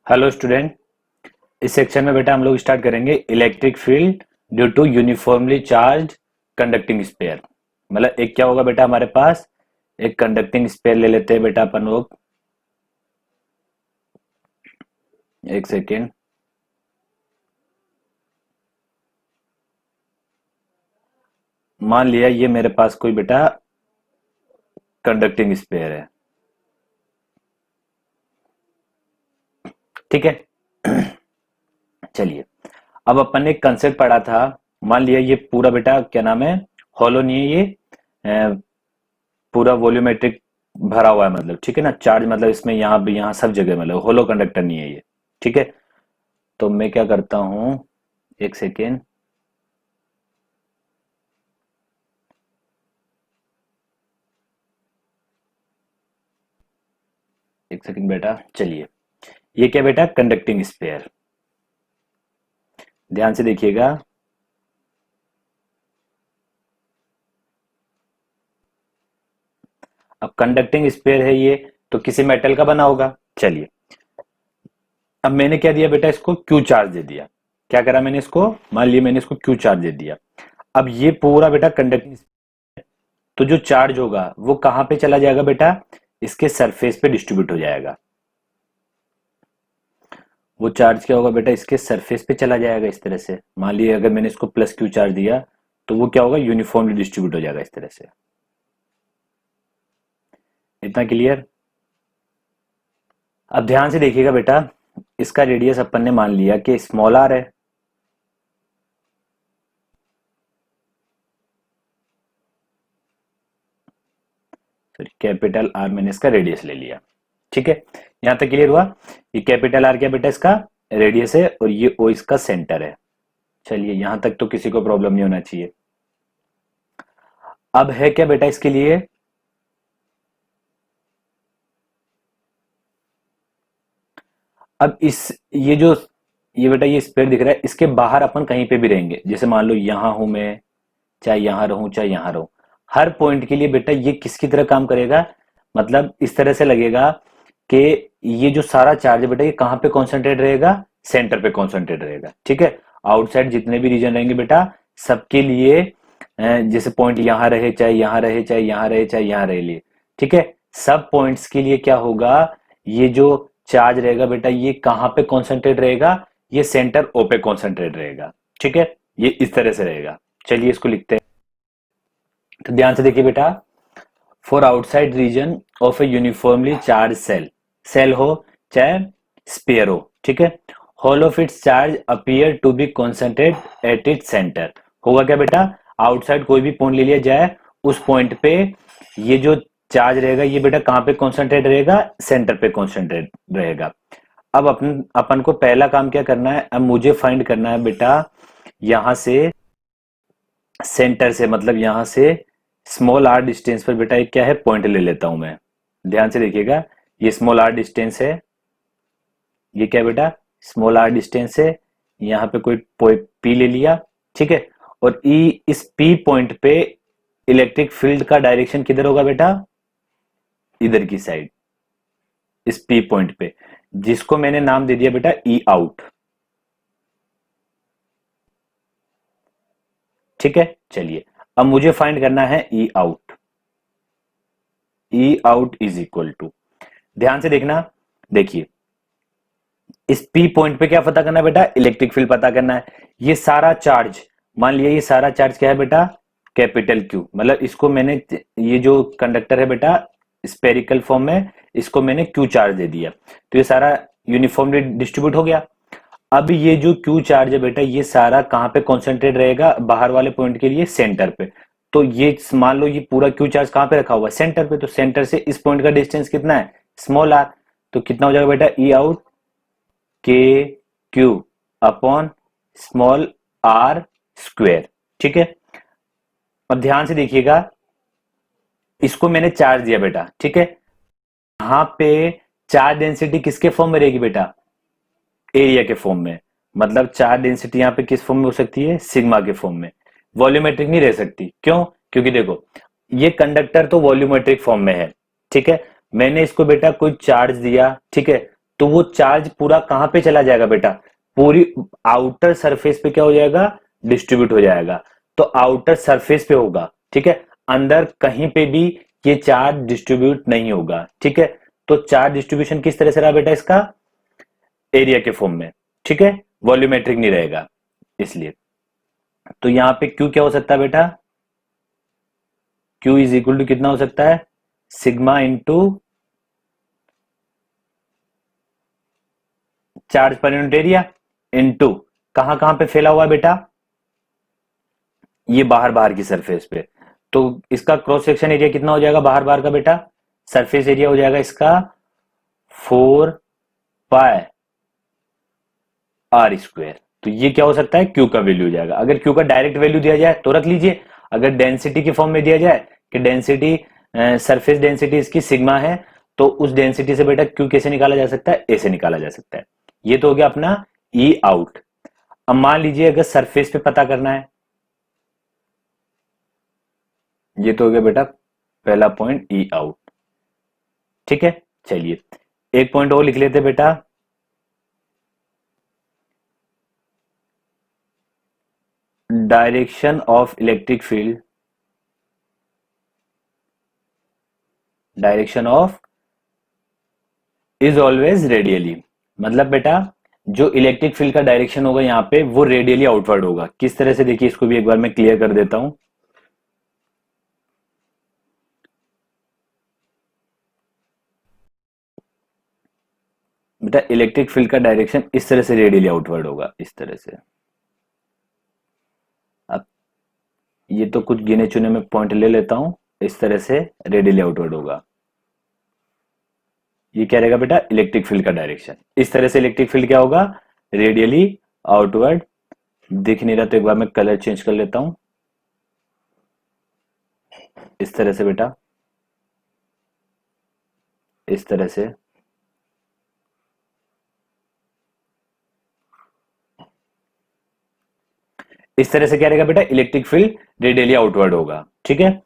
Hello student. इस section में बेटा हम लोग स्टार्ट करेंगे electric field due to uniformly charge conducting sphere. मतलब एक क्या होगा बेटा, हमारे पास एक कंडक्टिंग स्पेयर ले लेते हैं बेटा अपन लोग। एक सेकेंड। मान लिया ये मेरे पास कोई बेटा कंडक्टिंग स्पेयर है, ठीक है। चलिए, अब अपन ने एक कंसेप्ट पढ़ा था। मान लिया ये पूरा बेटा क्या नाम है, हॉलो नहीं है ये, पूरा वॉल्यूमेट्रिक भरा हुआ है, मतलब ठीक है ना। चार्ज मतलब इसमें यहाँ भी यहाँ सब जगह, मतलब होलो कंडक्टर नहीं है ये, ठीक है। तो मैं क्या करता हूं, एक सेकेंड। एक सेकेंड बेटा, चलिए। ये क्या बेटा, कंडक्टिंग स्पेयर। ध्यान से देखिएगा। अब कंडक्टिंग स्पेयर है ये, तो किसी मेटल का बना होगा। चलिए, अब मैंने क्या दिया बेटा, इसको क्यू चार्ज दे दिया। क्या करा मैंने इसको, मान लिया मैंने इसको क्यू चार्ज दे दिया। अब ये पूरा बेटा कंडक्टिंग, तो जो चार्ज होगा वो कहां पे चला जाएगा बेटा, इसके सरफेस पे डिस्ट्रीब्यूट हो जाएगा। वो चार्ज क्या होगा बेटा, इसके सरफेस पे चला जाएगा इस तरह से। मान लीजिए अगर मैंने इसको प्लस क्यू चार्ज दिया, तो वो क्या होगा, यूनिफॉर्मली डिस्ट्रीब्यूट हो जाएगा इस तरह से। इतना क्लियर। अब ध्यान से देखिएगा बेटा, इसका रेडियस अपन ने मान लिया कि स्मॉल आर है। सॉरी, कैपिटल आर मैंने इसका रेडियस ले लिया, ठीक है। यहां तक क्लियर हुआ। ये कैपिटल आर क्या बेटा, इसका रेडियस है, और ये ओ इसका सेंटर है। चलिए, यहां तक तो किसी को प्रॉब्लम नहीं होना चाहिए। अब है क्या बेटा इसके लिए, अब इस ये बेटा ये स्पेयर दिख रहा है, इसके बाहर अपन कहीं पे भी रहेंगे। जैसे मान लो यहां हूं मैं, चाहे यहां रहूं चाहे यहां रहूं, हर पॉइंट के लिए बेटा ये किसकी तरह काम करेगा, मतलब इस तरह से लगेगा कि ये जो सारा चार्ज है बेटा, ये कहां पे कॉन्सेंट्रेट रहेगा, सेंटर पे कॉन्सेंट्रेट रहेगा, ठीक है। आउटसाइड जितने भी रीजन रहेंगे बेटा, सबके लिए जैसे पॉइंट यहां रहे चाहे यहां रहे चाहे यहां रहे चाहे यहां रहे लिए, ठीक है। सब पॉइंट्स के लिए क्या होगा, ये जो चार्ज रहेगा बेटा, ये कहां पे कॉन्सेंट्रेट रहेगा, ये सेंटर ओ पे कॉन्सेंट्रेट रहेगा, ठीक है। ये इस तरह से रहेगा। चलिए इसको लिखते हैं। तो ध्यान से देखिए बेटा, for outside region of a uniformly charge cell, cell हो चाहे स्पेयर हो, ठीक है, whole of its charge appear to be concentrate at it centre. होगा क्या बेटा, आउटसाइड कोई भी पॉइंट ले लिया जाए, उस पॉइंट पे ये जो चार्ज रहेगा, ये बेटा कहां पे कॉन्सेंट्रेट रहेगा, सेंटर पे कॉन्सेंट्रेट रहेगा। अब अपन अपन को पहला काम क्या करना है, अब मुझे फाइंड करना है बेटा, यहां से सेंटर से, मतलब यहां से स्मॉल आर डिस्टेंस पर बेटा एक क्या है, पॉइंट ले लेता हूं मैं। ध्यान से देखिएगा, ये स्मॉल आर डिस्टेंस है, ये क्या है बेटा, स्मॉल आर डिस्टेंस है। यहाँ पे कोई पी ले लिया, ठीक है। और ई, इस पी पॉइंट पे इलेक्ट्रिक फील्ड का डायरेक्शन किधर होगा बेटा, इधर की साइड, इस पी पॉइंट पे, जिसको मैंने नाम दे दिया बेटा ई आउट, ठीक है। चलिए, अब मुझे फाइंड करना है E out. E out is equal to, ध्यान से देखना, देखिए इस पी पॉइंट पे क्या पता करना है बेटा, इलेक्ट्रिक फील्ड पता करना है। ये सारा चार्ज, मान लिया ये सारा चार्ज क्या है बेटा, कैपिटल क्यू, मतलब इसको मैंने, ये जो कंडक्टर है बेटा स्पेरिकल फॉर्म में, इसको मैंने क्यू चार्ज दे दिया, तो ये सारा यूनिफॉर्मली डिस्ट्रीब्यूट हो गया। अब ये जो क्यू चार्ज है बेटा, ये सारा कहां पे कॉन्सेंट्रेट रहेगा, बाहर वाले पॉइंट के लिए सेंटर पे। तो ये मान लो ये पूरा क्यू चार्ज कहां पे रखा हुआ है, सेंटर पे, तो सेंटर से इस पॉइंट का डिस्टेंस कितना है, स्मॉल आर। तो कितना हो जाएगा बेटा, E out k q upon small r square, ठीक है। और ध्यान से देखिएगा, इसको मैंने चार्ज दिया बेटा, ठीक है। यहां पे चार्ज डेंसिटी किसके फॉर्म में रहेगी बेटा, एरिया के फॉर्म में। मतलब चार्ज डेंसिटी यहाँ पे किस फॉर्म में हो सकती है, सिग्मा के फॉर्म में। वॉल्यूमेट्रिक नहीं रह सकती, क्यों, क्योंकि देखो ये कंडक्टर तो वॉल्यूमेट्रिक फॉर्म में है, ठीक है। मैंने इसको बेटा कोई चार्ज दिया, ठीक है, तो वो चार्ज पूरा कहां पे चला जाएगा बेटा, पूरी आउटर सरफेस पे क्या हो जाएगा, डिस्ट्रीब्यूट हो जाएगा। तो आउटर सरफेस पे होगा, ठीक है, अंदर कहीं पे भी ये चार्ज डिस्ट्रीब्यूट नहीं होगा, ठीक है। तो चार्ज डिस्ट्रीब्यूशन किस तरह से रहा बेटा इसका, एरिया के फॉर्म में, ठीक है, वॉल्यूमेट्रिक नहीं रहेगा इसलिए। तो यहां पे क्यू क्या हो सकता है बेटा, क्यू इज इक्वल टू कितना हो सकता है, sigma into charge per unit area into कहां कहां पे फैला हुआ है बेटा, ये बाहर बाहर की सरफेस पे। तो इसका क्रॉस सेक्शन एरिया कितना हो जाएगा बाहर बाहर का बेटा, सरफेस एरिया हो जाएगा इसका 4 पाई आर स्क्वायर। तो ये क्या हो सकता है, क्यू का वैल्यू हो जाएगा। अगर क्यू का डायरेक्ट वैल्यू दिया जाए तो रख लीजिए, अगर डेंसिटी के फॉर्म में दिया जाए कि डेंसिटी, सरफेस डेंसिटी इसकी सिग्मा है, तो उस डेंसिटी से बेटा क्यू कैसे निकाला जा सकता है, ए से निकाला जा सकता है। ये तो हो गया अपना ई आउट। अब मान लीजिए अगर सरफेस पे पता करना है, ये तो हो गया बेटा पहला पॉइंट ई आउट, ठीक है। चलिए एक पॉइंट और लिख लेते बेटा, direction of electric field, direction of is always radially. मतलब बेटा जो इलेक्ट्रिक फील्ड का डायरेक्शन होगा यहाँ पे वो रेडियली आउटवर्ड होगा। किस तरह से, देखिए इसको भी एक बार मैं क्लियर कर देता हूं। बेटा इलेक्ट्रिक फील्ड का डायरेक्शन इस तरह से रेडियली आउटवर्ड होगा, इस तरह से। अब ये तो कुछ गिने चुने में पॉइंट ले लेता हूं, इस तरह से रेडियली आउटवर्ड होगा। ये क्या रहेगा बेटा, इलेक्ट्रिक फील्ड का डायरेक्शन। इस तरह से इलेक्ट्रिक फील्ड क्या होगा, रेडियली आउटवर्ड। दिख नहीं रहा तो एक बार मैं कलर चेंज कर लेता हूं, इस तरह से बेटा, इस तरह से। इस तरह से क्या रहेगा बेटा, इलेक्ट्रिक फील्ड रेडियली आउटवर्ड होगा, ठीक है।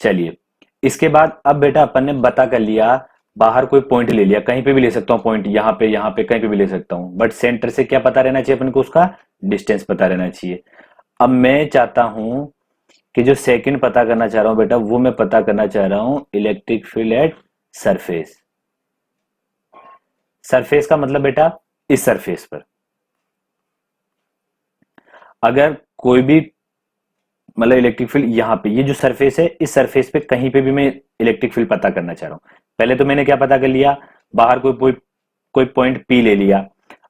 चलिए इसके बाद अब बेटा अपन ने बता कर लिया, बाहर कोई पॉइंट ले लिया, कहीं पे भी ले सकता हूं पॉइंट, यहाँ पे कहीं पे भी ले सकता हूं, बट सेंटर से क्या पता रहना चाहिए अपन को, उसका डिस्टेंस पता रहना चाहिए। अब मैं चाहता हूं कि जो सेकंड पता करना चाह रहा हूं बेटा, वो मैं पता करना चाह रहा हूं electric field at surface. Surface का मतलब बेटा इस सरफेस पर, अगर कोई भी मतलब इलेक्ट्रिक फील्ड यहाँ पे, ये जो सरफेस है इस सरफेस पे कहीं पे भी मैं इलेक्ट्रिक फील्ड पता करना चाह रहा हूं। पहले तो मैंने क्या पता कर लिया, बाहर कोई पॉइंट पी ले लिया।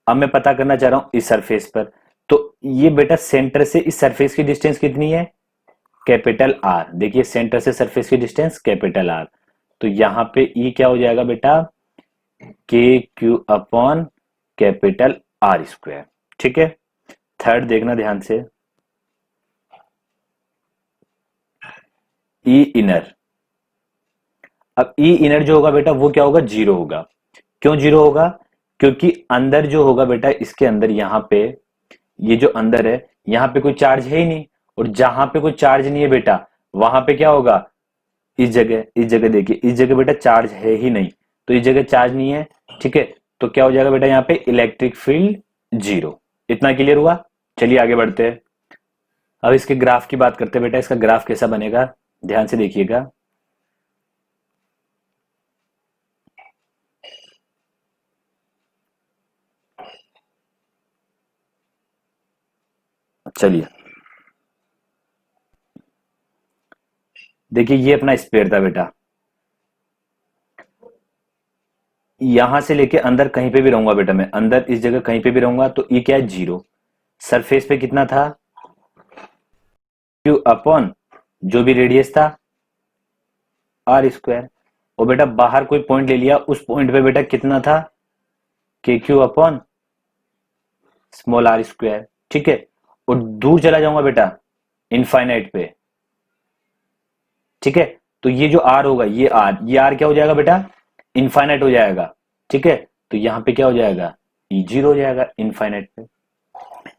अब मैं पता करना चाह रहा हूं इस सरफेस पर, तो ये बेटा सेंटर से इस सरफेस की डिस्टेंस कितनी है, कैपिटल आर। देखिए सेंटर से सरफेस की डिस्टेंस कैपिटल आर, तो यहां पे ई क्या हो जाएगा बेटा, k q upon capital R square, ठीक है। थर्ड देखना ध्यान से, ई इनर। अब ई इनर जो होगा बेटा वो क्या होगा, जीरो होगा। क्यों जीरो होगा, क्योंकि अंदर जो होगा बेटा, इसके अंदर यहाँ पे, ये जो अंदर है यहाँ पे कोई चार्ज है ही नहीं, और जहां पे कोई चार्ज नहीं है बेटा वहां पे क्या होगा, इस जगह देखिए, इस जगह बेटा चार्ज है ही नहीं, तो इस जगह चार्ज नहीं है, ठीक है। तो क्या हो जाएगा बेटा यहाँ पे, इलेक्ट्रिक फील्ड जीरो। इतना क्लियर हुआ। चलिए आगे बढ़ते हैं। अब इसके ग्राफ की बात करते हैं बेटा, इसका ग्राफ कैसा बनेगा, ध्यान से देखिएगा। चलिए देखिए ये अपना स्पेयर था बेटा, यहां से लेके अंदर कहीं पे भी रहूंगा बेटा, मैं अंदर इस जगह कहीं पे भी रहूंगा, तो ये क्या है, जीरो। सरफेस पे कितना था, क्यू अपॉन जो भी रेडियस था आर स्क्वायर। और बेटा बाहर कोई पॉइंट ले लिया, उस पॉइंट पे बेटा कितना था, k q upon small r square, ठीक है। और दूर चला जाऊंगा बेटा इनफाइनाइट पे, ठीक है। तो ये जो आर होगा, ये आर क्या हो जाएगा बेटा, इनफाइनाइट हो जाएगा, ठीक है। तो यहां पे क्या हो जाएगा, ई जीरो हो जाएगा इनफाइनाइट पे।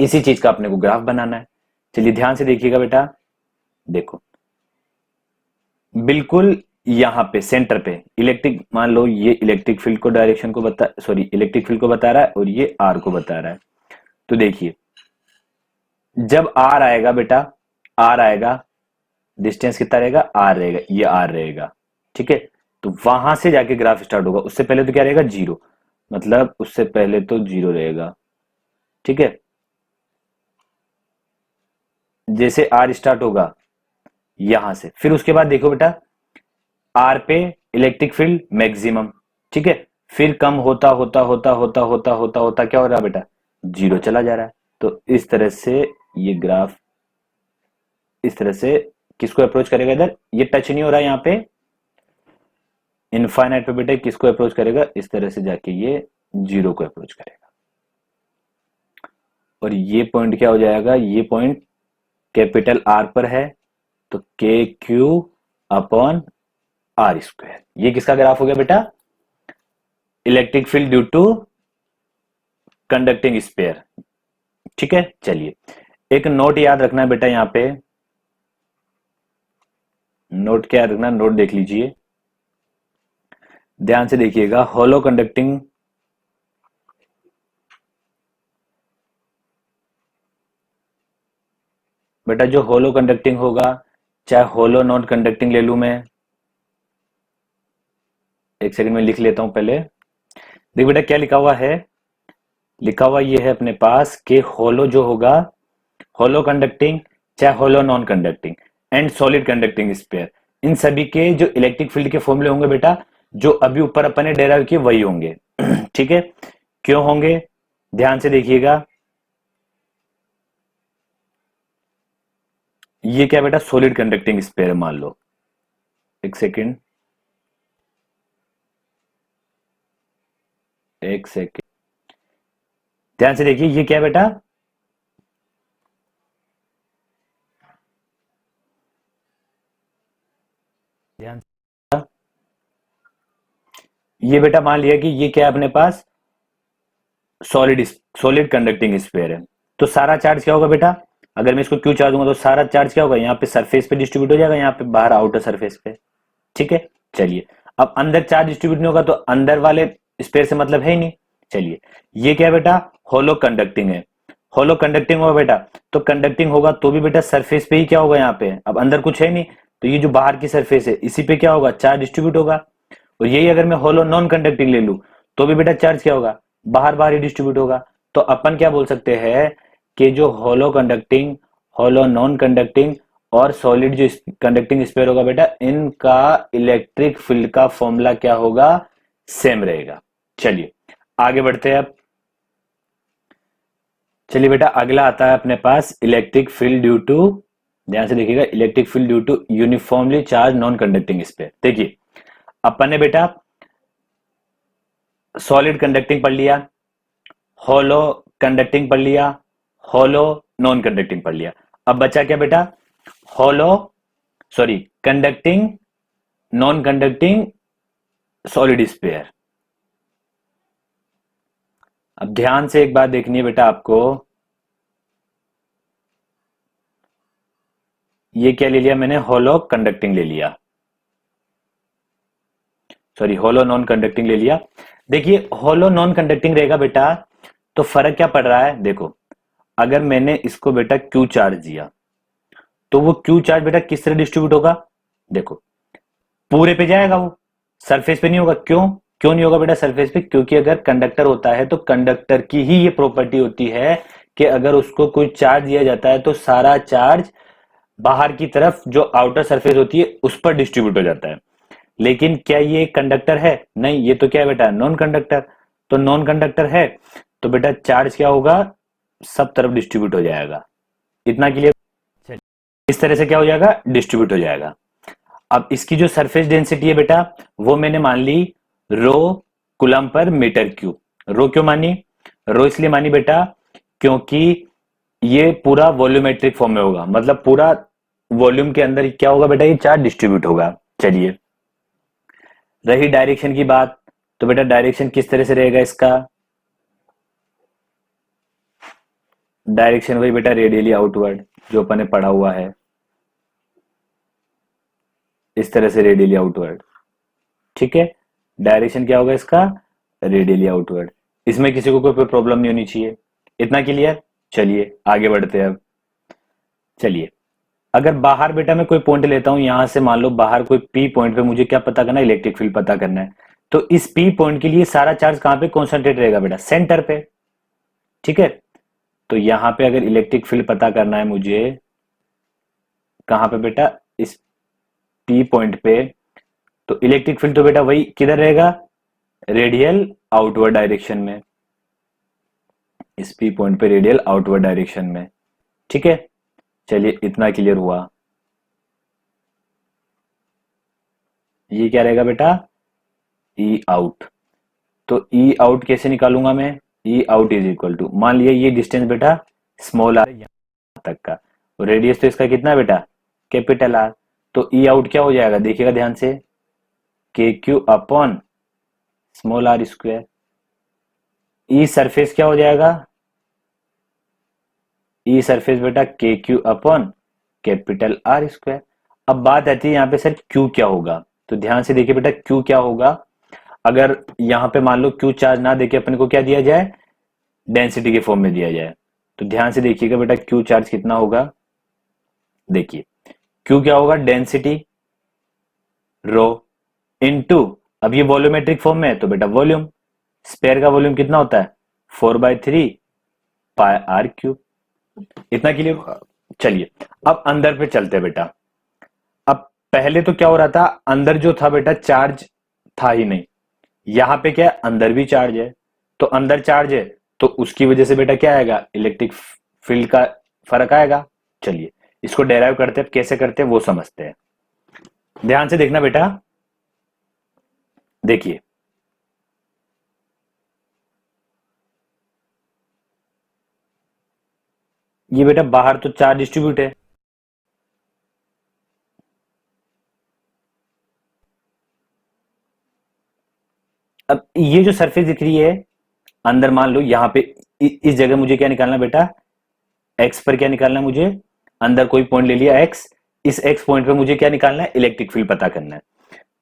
इसी चीज का अपने को ग्राफ बनाना है। चलिए ध्यान से देखिएगा बेटा, देखो बिल्कुल यहाँ पे सेंटर पे इलेक्ट्रिक, मान लो ये इलेक्ट्रिक फील्ड को डायरेक्शन को इलेक्ट्रिक फील्ड को बता रहा है और ये आर को बता रहा है। तो देखिए जब आर आएगा बेटा, आर आएगा, डिस्टेंस कितना रहेगा, आर रहेगा, ये आर रहेगा, ठीक है। तो वहां से जाके ग्राफ स्टार्ट होगा, उससे पहले तो क्या रहेगा, जीरो, मतलब उससे पहले तो जीरो रहेगा, ठीक है। जैसे आर स्टार्ट होगा यहां से, फिर उसके बाद देखो बेटा आर पे इलेक्ट्रिक फील्ड मैक्सिमम, ठीक है। फिर कम होता होता होता होता होता होता होता क्या हो रहा है बेटा, जीरो चला जा रहा है। तो इस तरह से ये ग्राफ इस तरह से किसको अप्रोच करेगा, इधर ये टच नहीं हो रहा है यहाँ पे इनफाइनाइट पे बेटा, किसको अप्रोच करेगा, इस तरह से जाके ये जीरो को अप्रोच करेगा। और ये पॉइंट क्या हो जाएगा, ये पॉइंट कैपिटल आर पर है, तो के क्यू अपॉन आर स्क्वायर, ये किसका ग्राफ हो गया बेटा, electric field due to conducting sphere, ठीक है। चलिए एक नोट याद रखना है बेटा, यहां पे नोट क्या याद रखना, नोट देख लीजिए, ध्यान से देखिएगा। होलो कंडक्टिंग बेटा, जो होलो कंडक्टिंग होगा, चाहे होलो नॉन कंडक्टिंग ले लू मैं, एक सेकंड में लिख लेता हूं पहले। देख बेटा क्या लिखा हुआ है, लिखा हुआ ये है अपने पास कि होलो जो होगा, होलो कंडक्टिंग चाहे hollow non conducting and solid conducting sphere, इन सभी के जो इलेक्ट्रिक फील्ड के फॉर्मूले होंगे बेटा, जो अभी ऊपर अपन ने डेराइव किए वही होंगे ठीक है। क्यों होंगे, ध्यान से देखिएगा। ये क्या बेटा, सॉलिड कंडक्टिंग स्पेयर मान लो, एक सेकेंड, एक सेकेंड, ध्यान से देखिए, ये क्या बेटा, ध्यान से, ये बेटा मान लिया कि ये क्या है अपने पास, सॉलिड सॉलिड कंडक्टिंग स्फीयर है। तो सारा चार्ज क्या होगा बेटा, अगर मैं इसको क्यू चार्ज दूंगा तो सारा चार्ज क्या होगा, यहाँ पे सरफेस पे डिस्ट्रीब्यूट हो जाएगा, यहाँ पे बाहर आउटर सरफेस पे, ठीक है। चलिए अब अंदर चार्ज डिस्ट्रीब्यूट नहीं होगा तो अंदर वाले स्पेयर से मतलब है ही नहीं। चलिए ये क्या है बेटा, होलो कंडक्टिंग है, होलो कंडक्टिंग होगा बेटा, तो कंडक्टिंग होगा तो भी बेटा सरफेस पे ही क्या होगा, यहाँ पे अब अंदर कुछ है नहीं, तो ये जो बाहर की सरफेस है इसी पे क्या होगा, चार्ज डिस्ट्रीब्यूट होगा। और यही अगर मैं होलो नॉन कंडक्टिंग ले लू तो भी बेटा चार्ज क्या होगा, बाहर बाहर ही डिस्ट्रीब्यूट होगा। तो अपन क्या बोल सकते हैं कि जो होलो कंडक्टिंग, होलो नॉन कंडक्टिंग और सॉलिड जो कंडक्टिंग स्पेयर होगा बेटा, इनका इलेक्ट्रिक फील्ड का फॉर्मूला क्या होगा, सेम रहेगा। चलिए आगे बढ़ते हैं अब। चलिए बेटा अगला आता है अपने पास इलेक्ट्रिक फील्ड ड्यू टू, ध्यान से देखिएगा, electric field due to uniformly charge non conducting sphere. देखिए अपन ने बेटा सॉलिड कंडक्टिंग पढ़ लिया, होलो कंडक्टिंग पढ़ लिया, होलो नॉन कंडक्टिंग पढ़ लिया। अब बचा क्या बेटा, hollow sorry conducting non conducting solid sphere. अब ध्यान से एक बात देखनी है बेटा आपको, ये क्या ले लिया मैंने, होलो कंडक्टिंग ले लिया, सॉरी होलो नॉन कंडक्टिंग ले लिया। देखिए होलो नॉन कंडक्टिंग रहेगा बेटा, तो फर्क क्या पड़ रहा है, देखो अगर मैंने इसको बेटा क्यू चार्ज दिया तो वो क्यू चार्ज बेटा किस तरह डिस्ट्रीब्यूट होगा, देखो पूरे पे जाएगा वो, सरफेस पे नहीं होगा। क्यों, क्यों नहीं होगा बेटा सरफेस पे, क्योंकि अगर कंडक्टर होता है तो कंडक्टर की ही ये प्रॉपर्टी होती है कि अगर उसको कोई चार्ज दिया जाता है तो सारा चार्ज बाहर की तरफ जो आउटर सरफेस होती है उस पर डिस्ट्रीब्यूट हो जाता है। लेकिन क्या ये कंडक्टर है, नहीं, ये तो क्या है बेटा, नॉन कंडक्टर। तो नॉन कंडक्टर है तो बेटा चार्ज क्या होगा, सब तरफ डिस्ट्रीब्यूट हो जाएगा। इतना के लिए इस तरह से क्या हो जाएगा, डिस्ट्रीब्यूट हो जाएगा। अब इसकी जो सरफेस डेंसिटी है बेटा, वो मैंने मान ली रो कुलम पर मीटर क्यूब। रो क्यों मानी, रो इसलिए मानी बेटा क्योंकि ये पूरा वॉल्यूमेट्रिक फॉर्म में होगा, मतलब पूरा वॉल्यूम के अंदर क्या होगा बेटा, ये चार्ज डिस्ट्रीब्यूट होगा। चलिए रही डायरेक्शन की बात, तो बेटा डायरेक्शन किस तरह से रहेगा इसका, डायरेक्शन वही बेटा रेडियली आउटवर्ड जो अपन ने पढ़ा हुआ है। इस तरह से रेडियली आउटवर्ड। ठीक है, डायरेक्शन क्या होगा इसका, रेडियली आउटवर्ड। इसमें किसी को कोई प्रॉब्लम नहीं होनी चाहिए। इतना क्लियर। चलिए आगे बढ़ते हैं अब। चलिए, अगर बाहर बेटा मैं कोई पॉइंट लेता हूं, यहां से मान लो बाहर कोई पी पॉइंट पे मुझे क्या पता करना है, इलेक्ट्रिक फील्ड पता करना है। तो इस पी पॉइंट के लिए सारा चार्ज कहां पे कॉन्सेंट्रेट रहेगा बेटा, सेंटर पे। ठीक है, तो यहां पे अगर इलेक्ट्रिक फील्ड पता करना है मुझे, कहां पे बेटा, इस पी पॉइंट पे, तो इलेक्ट्रिक फील्ड तो बेटा वही किधर रहेगा, रेडियल आउटवर्ड डायरेक्शन में। इस पी पॉइंट पे रेडियल आउटवर्ड डायरेक्शन में। ठीक है, चलिए इतना क्लियर हुआ। ये क्या रहेगा बेटा, ई आउट। तो ई आउट कैसे निकालूंगा मैं, ई आउट इज इक्वल टू, मान लिया ये डिस्टेंस बेटा स्मॉल आर यहां तक का, और रेडियस तो इसका कितना है बेटा, कैपिटल आर। तो ई आउट क्या हो जाएगा, देखिएगा ध्यान से, k q upon small r square. E surface क्या हो जाएगा, ई सरफेस बेटा k q upon capital R square. अब बात आती है यहाँ पे सर क्यू क्या होगा, तो ध्यान से देखिए बेटा क्यू क्या होगा। अगर यहाँ पे मान लो क्यू चार्ज ना देके अपने को क्या दिया जाए, डेंसिटी के फॉर्म में दिया जाए, तो ध्यान से देखिएगा बेटा क्यू चार्ज कितना होगा। देखिए क्यू क्या होगा, डेंसिटी रो इनटू, अब ये वॉल्यूमेट्रिक फॉर्म में है तो बेटा वॉल्यूम, स्पेयर का वॉल्यूम कितना होता है 4/3 पाई आर क्यूब। इतना क्लियर। चलिए अब अंदर पे चलते हैं बेटा। अब पहले तो क्या हो रहा था, अंदर जो था बेटा चार्ज था ही नहीं, यहां पे क्या है, अंदर भी चार्ज है। तो अंदर चार्ज है तो उसकी वजह से बेटा क्या आएगा, इलेक्ट्रिक फील्ड का फर्क आएगा। चलिए इसको डेराइव करते हैं, कैसे करते हैं वो समझते हैं। ध्यान से देखना बेटा, देखिए ये बेटा बाहर तो चार्ज डिस्ट्रीब्यूट है, अब ये जो सरफेस दिख रही है अंदर, मान लो यहाँ पे इस जगह मुझे क्या निकालना बेटा, एक्स पर क्या निकालना है मुझे, अंदर कोई पॉइंट ले लिया एक्स, इस एक्स पॉइंट पे मुझे क्या निकालना है, इलेक्ट्रिक फील्ड पता करना है।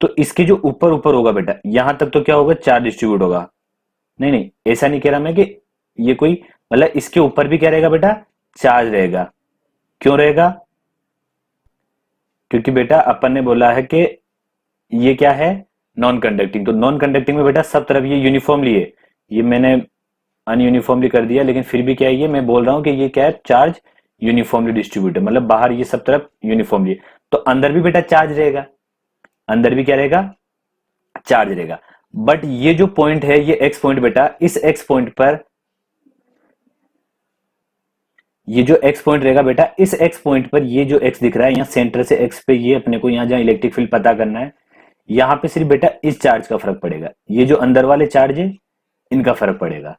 तो इसके जो ऊपर ऊपर होगा बेटा, यहां तक तो क्या होगा, चार्ज डिस्ट्रीब्यूट होगा। नहीं नहीं, ऐसा नहीं कह रहा मैं कि ये कोई, मतलब इसके ऊपर भी क्या रहेगा बेटा, चार्ज रहेगा। क्यों रहेगा, क्योंकि बेटा अपन ने बोला है कि ये क्या है, नॉन कंडक्टिंग। तो नॉन कंडक्टिंग में बेटा सब तरफ ये यूनिफॉर्मली है, ये मैंने अनयूनिफॉर्मली कर दिया, लेकिन फिर भी क्या है, ये मैं बोल रहा हूं कि ये क्या है, चार्ज यूनिफॉर्मली डिस्ट्रीब्यूटेड, मतलब बाहर ये सब तरफ यूनिफॉर्मली। तो अंदर भी बेटा चार्ज रहेगा, अंदर भी क्या रहेगा, चार्ज रहेगा। बट ये जो पॉइंट है, ये एक्स पॉइंट बेटा, इस एक्स पॉइंट पर, ये जो एक्स पॉइंट रहेगा बेटा, इस एक्स पॉइंट पर ये जो एक्स दिख रहा है, यहाँ सेंटर से एक्स पे, ये अपने को यहाँ जहां इलेक्ट्रिक फील्ड पता करना है, यहाँ पे सिर्फ बेटा इस चार्ज का फर्क पड़ेगा, ये जो अंदर वाले चार्ज है इनका फर्क पड़ेगा।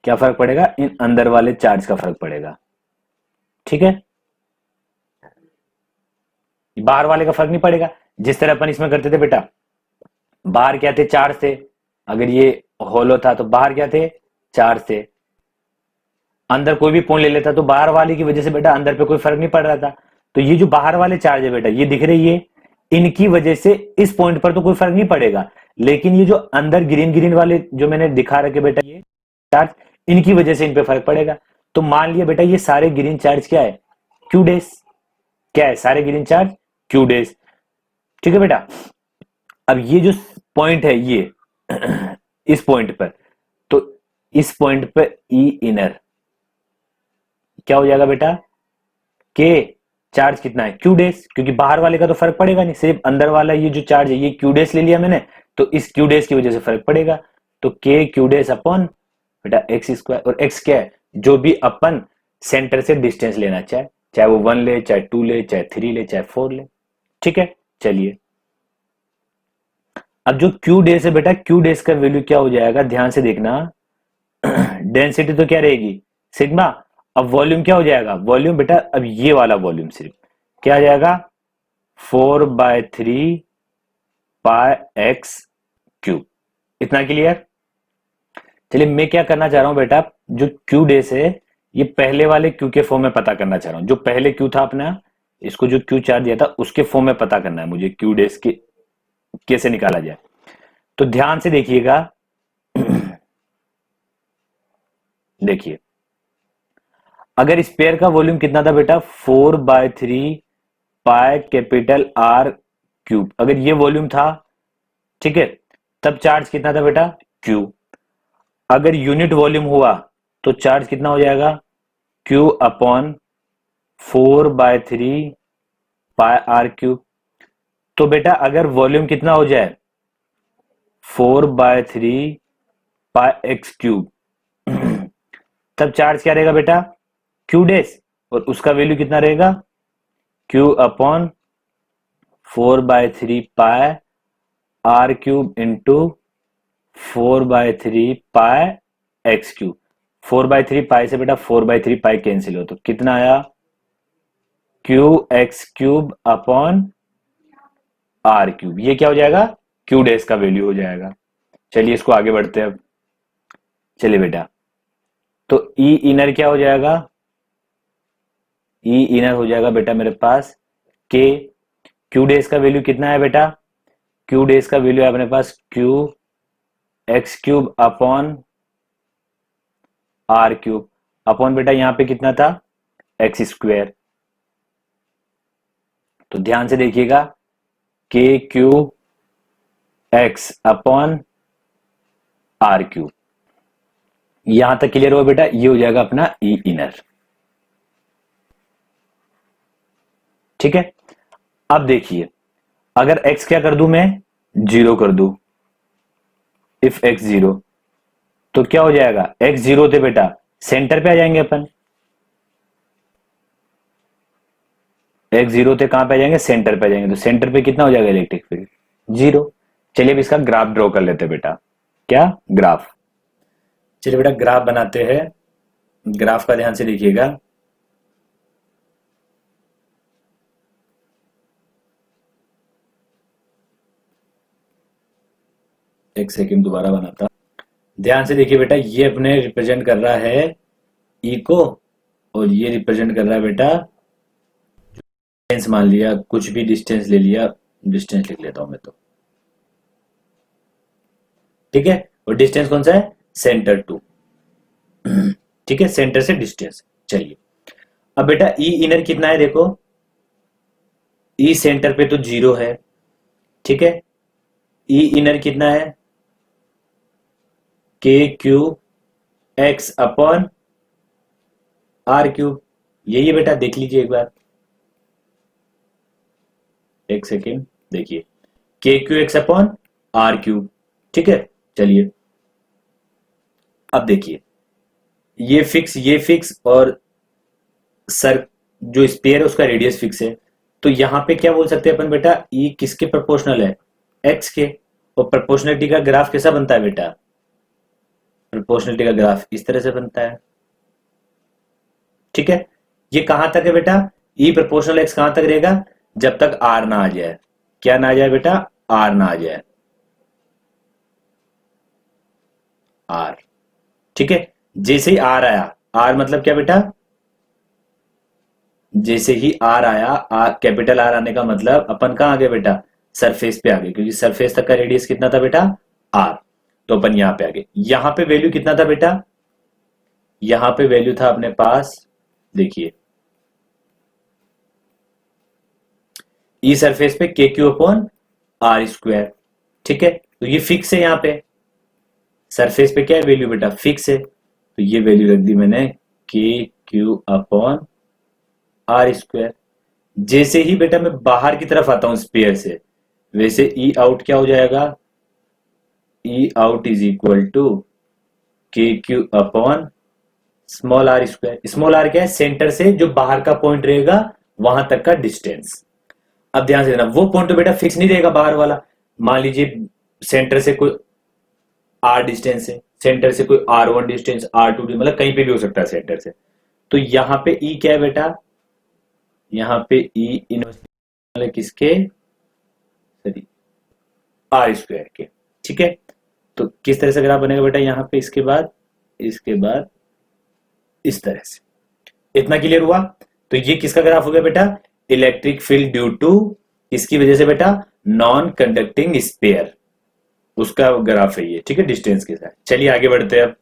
क्या फर्क पड़ेगा, इन अंदर वाले चार्ज का फर्क पड़ेगा। ठीक है, बाहर वाले का फर्क नहीं पड़ेगा। जिस तरह अपन इसमें करते थे बेटा, बाहर क्या थे, चार्ज थे। अगर ये होलो था तो बाहर क्या थे, चार्ज थे। अंदर कोई भी पॉइंट ले लेता तो बाहर वाले की वजह से बेटा अंदर पे कोई फर्क नहीं पड़ रहा था। तो ये जो बाहर वाले चार्ज है बेटा, ये दिख रही है, इनकी वजह से इस पॉइंट पर तो कोई फर्क नहीं पड़ेगा, लेकिन ये जो अंदर ग्रीन ग्रीन वाले जो मैंने दिखा रखे बेटा, ये चार्ज, इनकी वजह से इन पे फर्क पड़ेगा। तो मान लिया बेटा ये सारे ग्रीन चार्ज क्या है, क्यू डेस। क्या है, सारे ग्रीन चार्ज क्यू डेस। ठीक है बेटा, अब ये जो पॉइंट है ये इस पॉइंट पर, तो इस पॉइंट पर ई इनर क्या हो जाएगा बेटा, के चार्ज कितना है, क्यू डेस, क्योंकि बाहर वाले का तो फर्क पड़ेगा नहीं, सिर्फ अंदर वाला ये जो चार्ज है ये क्यू डेस ले लिया मैंने, तो इस क्यू डेस की वजह से फर्क पड़ेगा। तो के क्यू डेस अपॉन बेटा एक्स स्क्वायर, और एक्स क्या है, जो भी अपन सेंटर से डिस्टेंस लेना चाहे, चाहे वो 1 ले, चाहे 2 ले, चाहे 3 ले, चाहे 4 ले। ठीक है, चलिए अब जो क्यू डेस है बेटा, क्यू डेस का वैल्यू क्या हो जाएगा, ध्यान से देखना। डेंसिटी तो क्या रहेगी, सिग्मा। अब वॉल्यूम क्या हो जाएगा, वॉल्यूम बेटा, अब ये वाला वॉल्यूम सिर्फ क्या आ जाएगा, 4/3 पाई एक्स क्यूब। इतना क्लियर। चलिए मैं क्या करना चाह रहा हूं बेटा, जो क्यू डेस है ये पहले वाले क्यू के फॉर्म में पता करना चाह रहा हूं, जो पहले क्यू था अपना, इसको जो क्यू चार्ज दिया था उसके फॉर्म में पता करना है मुझे, क्यू डेज के कैसे निकाला जाए। तो ध्यान से देखिएगा, देखिए अगर स्पेयर का वॉल्यूम कितना था बेटा, 4/3 पाई कैपिटल आर क्यूब, अगर ये वॉल्यूम था, ठीक है, तब चार्ज कितना था बेटा, क्यू। अगर यूनिट वॉल्यूम हुआ तो चार्ज कितना हो जाएगा, q upon 4/3 pi r cube. तो बेटा अगर वॉल्यूम कितना हो जाए, 4/3 पाई एक्स क्यूब, तब चार्ज क्या रहेगा बेटा, क्यू डेस, और उसका वैल्यू कितना रहेगा, q upon 4/3 pi r cube into 4/3 pi x cube. 4/3 pi से बेटा 4/3 पाई कैंसिल हो, तो कितना आया, q x cube upon are cube. ये क्या हो जाएगा, क्यू डेस का वैल्यू हो जाएगा। चलिए इसको आगे बढ़ते हैं अब। चलिए बेटा, तो ई इनर क्या हो जाएगा, ई इनर हो जाएगा बेटा मेरे पास के, क्यू डेस का वैल्यू कितना है बेटा, क्यू डेस का वैल्यू है अपने पास Q x cube upon are cube, upon बेटा यहां पे कितना था, एक्स स्क्वायर। तो ध्यान से देखिएगा, k q x upon are cube, यहां तक क्लियर हुआ बेटा, ये हो जाएगा अपना ई इनर। ठीक है, अब देखिए अगर x क्या कर दूं मैं, 0 कर दूं, इफ x 0, तो क्या हो जाएगा, x 0 थे बेटा, सेंटर पे आ जाएंगे अपन, x 0 थे कहां पे आ जाएंगे, सेंटर पे आ जाएंगे, तो सेंटर पे कितना हो जाएगा इलेक्ट्रिक फील्ड, 0। चलिए अब इसका ग्राफ ड्रॉ कर लेते हैं बेटा, क्या ग्राफ। चलिए बेटा ग्राफ बनाते हैं, ग्राफ का ध्यान से देखिएगा। एक सेकंड दोबारा बनाता, ध्यान से देखिए बेटा, ये अपने रिप्रेजेंट कर रहा है ई को, और ये रिप्रेजेंट कर रहा है बेटा, डिस्टेंस मान लिया, कुछ भी डिस्टेंस ले लिया, डिस्टेंस लिख लेता हूं मैं तो, ठीक है, और डिस्टेंस कौन सा है, सेंटर टू, ठीक है, सेंटर से डिस्टेंस। चलिए अब बेटा ई इनर कितना है देखो, ई सेंटर पे तो 0 है, ठीक है, ई इनर कितना है, k q x upon are cube, यही है बेटा, देख लीजिए एक बार, एक सेकेंड देखिए, k q x upon are cube, ठीक है। चलिए अब देखिए, ये फिक्स और सर जो स्पेयर है उसका रेडियस फिक्स है, तो यहां पे क्या बोल सकते हैं अपन बेटा, ई किसके प्रोपोर्शनल है, एक्स के, और प्रोपोर्शनलिटी का ग्राफ कैसा बनता है बेटा, प्रोपोर्शनलिटी का ग्राफ इस तरह से बनता है, ठीक है। ये कहां तक है बेटा, ई प्रोपोर्शनल एक्स कहां तक रहेगा, जब तक आर ना आ जाए, क्या ना आ जाए बेटा, आर ना आ जाए, आर, ठीक है। जैसे ही आर आया, आर मतलब क्या बेटा, जैसे ही आर आया, आर कैपिटल आर आने का मतलब अपन कहां आ गए बेटा, सरफेस पे आ गए, क्योंकि सरफेस तक का रेडियस कितना था बेटा, आर, तो अपन यहां पे आ गए। यहां पे वैल्यू कितना था बेटा, यहां पे वैल्यू था अपने पास, देखिए ई सरफेस पे के क्यू अपॉन आर स्क्वायर, ठीक है, तो ये फिक्स है, यहां पे सरफेस पे क्या है वैल्यू बेटा, फिक्स है, तो ये वैल्यू रख दी मैंने, के क्यू अपॉन आर स्क्वायर। जैसे ही बेटा मैं बाहर की तरफ आता हूं स्पेयर से, वैसे ई आउट क्या हो जाएगा, E out is equal to k q upon small r square. Small r क्या है, सेंटर से जो बाहर का पॉइंट रहेगा वहां तक का डिस्टेंस। अब ध्यान से देना, वो पॉइंट तो बेटा फिक्स नहीं रहेगा बाहर वाला, मान लीजिए सेंटर से कोई आर डिस्टेंस है, सेंटर से कोई R1 डिस्टेंस, R2 मतलब कहीं पे भी हो सकता है सेंटर से, तो यहां पे ई क्या है बेटा, यहां पे ई इनवर्स किसके, सॉरी आर स्क्वायर के, ठीक है। तो किस तरह से ग्राफ बनेगा बेटा, यहां पे इसके बाद इस तरह से, इतना क्लियर हुआ। तो ये किसका ग्राफ हो गया बेटा, इलेक्ट्रिक फील्ड ड्यू टू किसकी वजह से बेटा, नॉन कंडक्टिंग स्पेयर, उसका ग्राफ है ये, ठीक है, डिस्टेंस के साथ। चलिए आगे बढ़ते हैं अब।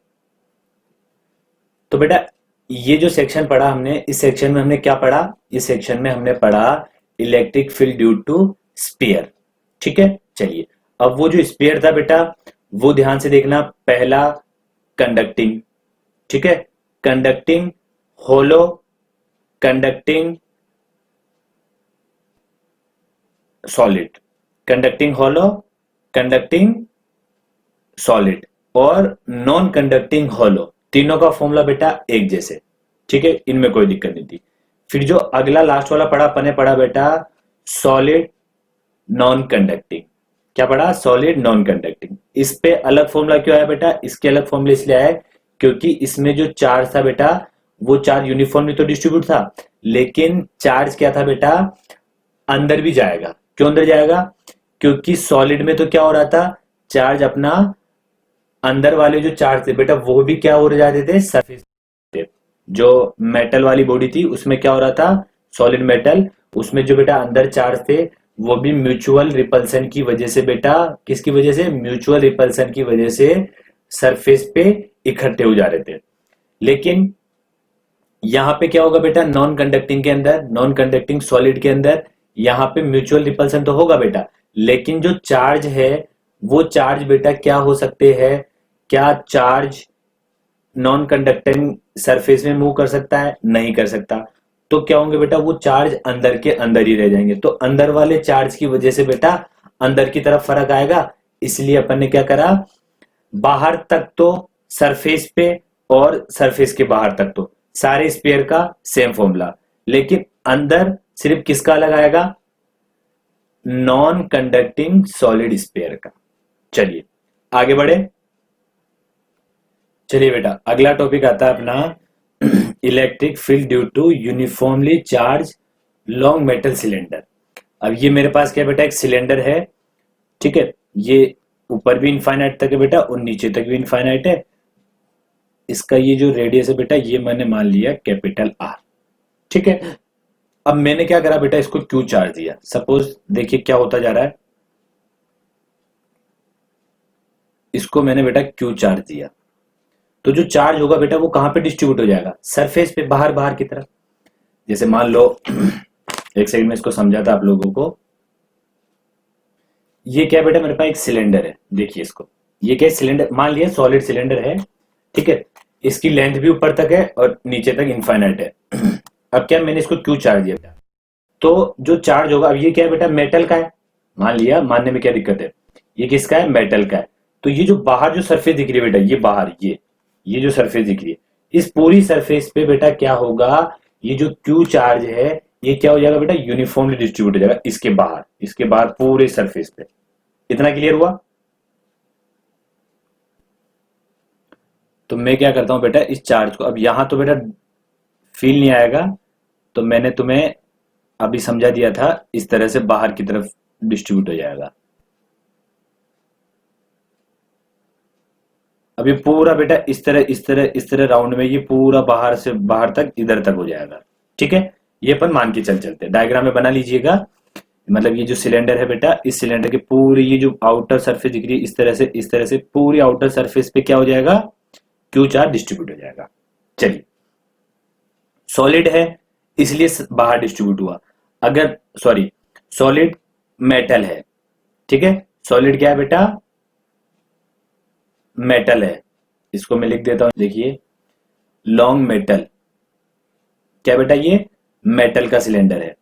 तो बेटा ये जो सेक्शन पढ़ा हमने, इस सेक्शन में हमने क्या पढ़ा, इस सेक्शन में हमने पढ़ा electric field due to sphere, ठीक है। चलिए अब वो जो स्पेयर था बेटा, वो ध्यान से देखना, पहला कंडक्टिंग, ठीक है, कंडक्टिंग होलो, कंडक्टिंग सॉलिड, कंडक्टिंग होलो, कंडक्टिंग सॉलिड और नॉन कंडक्टिंग होलो, तीनों का फॉर्मूला बेटा एक जैसे, ठीक है, इनमें कोई दिक्कत नहीं थी। फिर जो अगला लास्ट वाला पढ़ा अपने पढ़ा बेटा सॉलिड नॉन कंडक्टिंग, क्या पढ़ा, सॉलिड नॉन कंडक्टिंग। इस पे अलग फॉर्मूला क्यों आया बेटा, इसके अलग फॉर्मूला इसलिए आया क्योंकि इसमें जो चार्ज था बेटा, वो चार्ज यूनिफॉर्मली तो डिस्ट्रीब्यूट था, लेकिन चार्ज क्या था बेटा, अंदर भी जाएगा। क्यों अंदर जाएगा, क्योंकि सॉलिड में तो क्या हो रहा था, चार्ज अपना अंदर वाले जो चार्ज थे बेटा वो भी क्या हो जाते थे, सरफेस पे। जो मेटल वाली बॉडी थी उसमें क्या हो रहा था, सॉलिड मेटल, उसमें जो बेटा अंदर चार्ज थे वो भी म्यूचुअल रिपल्सन की वजह से बेटा, किसकी वजह से, म्यूचुअल रिपल्सन की वजह से सरफेस पे इकट्ठे हो जा रहे थे। लेकिन यहां पे क्या होगा बेटा, नॉन कंडक्टिंग के अंदर, नॉन कंडक्टिंग सॉलिड के अंदर यहां पे म्यूचुअल रिपल्सन तो होगा बेटा, लेकिन जो चार्ज है वो चार्ज बेटा क्या हो सकते हैं, क्या चार्ज नॉन कंडक्टिंग सरफेस में मूव कर सकता है, नहीं कर सकता। तो क्या होंगे बेटा, वो चार्ज अंदर के अंदर ही रह जाएंगे। तो अंदर वाले चार्ज की वजह से बेटा अंदर की तरफ फर्क आएगा, इसलिए अपन ने क्या करा, बाहर तक तो सरफेस पे और सरफेस के बाहर तक तो सारे स्पेयर का सेम फॉर्मूला, लेकिन अंदर सिर्फ किसका अलग आएगा, नॉन कंडक्टिंग सॉलिड स्पेयर का। चलिए आगे बढ़े। चलिए बेटा अगला टॉपिक आता है अपना electric field due to uniformly charge long metal cylinder. अब ये मेरे पास क्या बेटा, एक सिलेंडर है, ठीक है, ये ऊपर भी इनफाइनाइट तक है बेटा और नीचे तक भी इनफाइनाइट है। इसका ये जो रेडियस है बेटा, ये मैंने मान लिया कैपिटल आर, ठीक है। अब मैंने क्या करा बेटा, इसको क्यू चार्ज दिया। सपोज देखिए क्या होता जा रहा है, इसको मैंने बेटा क्यू चार्ज दिया, तो जो चार्ज होगा बेटा वो कहां पे डिस्ट्रीब्यूट हो जाएगा, सरफेस पे, बाहर बाहर की तरफ। जैसे मान लो एक सेकंड में इसको समझाता आप लोगों को। ये क्या बेटा, मेरे पास एक सिलेंडर है, देखिए इसको, ये क्या सिलेंडर, मान लिया सॉलिड सिलेंडर है, ठीक है, इसकी लेंथ भी ऊपर तक है और नीचे तक इनफाइनाइट है। अब क्या, मैंने इसको क्यू चार्ज दिया, तो जो चार्ज होगा, अब ये क्या है बेटा, मेटल का है, मान लिया, मानने में क्या दिक्कत है, ये किसका है, मेटल का है। तो ये जो बाहर जो सरफेस दिख रही है बेटा, ये बाहर ये जो सरफेस दिख रही है, इस पूरी सरफेस पे बेटा क्या होगा, ये जो क्यू चार्ज है ये क्या हो जाएगा बेटा, यूनिफॉर्मली डिस्ट्रीब्यूट हो जाएगा इसके बाहर पूरे सरफेस पे। इतना क्लियर हुआ। तो मैं क्या करता हूं बेटा, इस चार्ज को, अब यहां तो बेटा फील नहीं आएगा, तो मैंने तुम्हें अभी समझा दिया था, इस तरह से बाहर की तरफ डिस्ट्रीब्यूट हो जाएगा। अब ये पूरा बेटा इस तरह राउंड में ये पूरा बाहर से बाहर तक इधर तक हो जाएगा, ठीक है। ये अपन मान के चलते हैं, डायग्राम में बना लीजिएगा। मतलब ये जो सिलेंडर है बेटा, इस सिलेंडर के पूरी ये जो आउटर सरफेस दिख रही है, इस तरह से पूरी आउटर सरफेस पे क्या हो जाएगा, क्यू चार्ज डिस्ट्रीब्यूट हो जाएगा। चलिए सॉलिड है इसलिए बाहर डिस्ट्रीब्यूट हुआ। अगर सॉरी, सॉलिड मेटल है, ठीक है, सॉलिड क्या है बेटा, मेटल है। इसको मैं लिख देता हूं, देखिए लॉन्ग मेटल, क्या बेटा, ये मेटल का सिलेंडर है,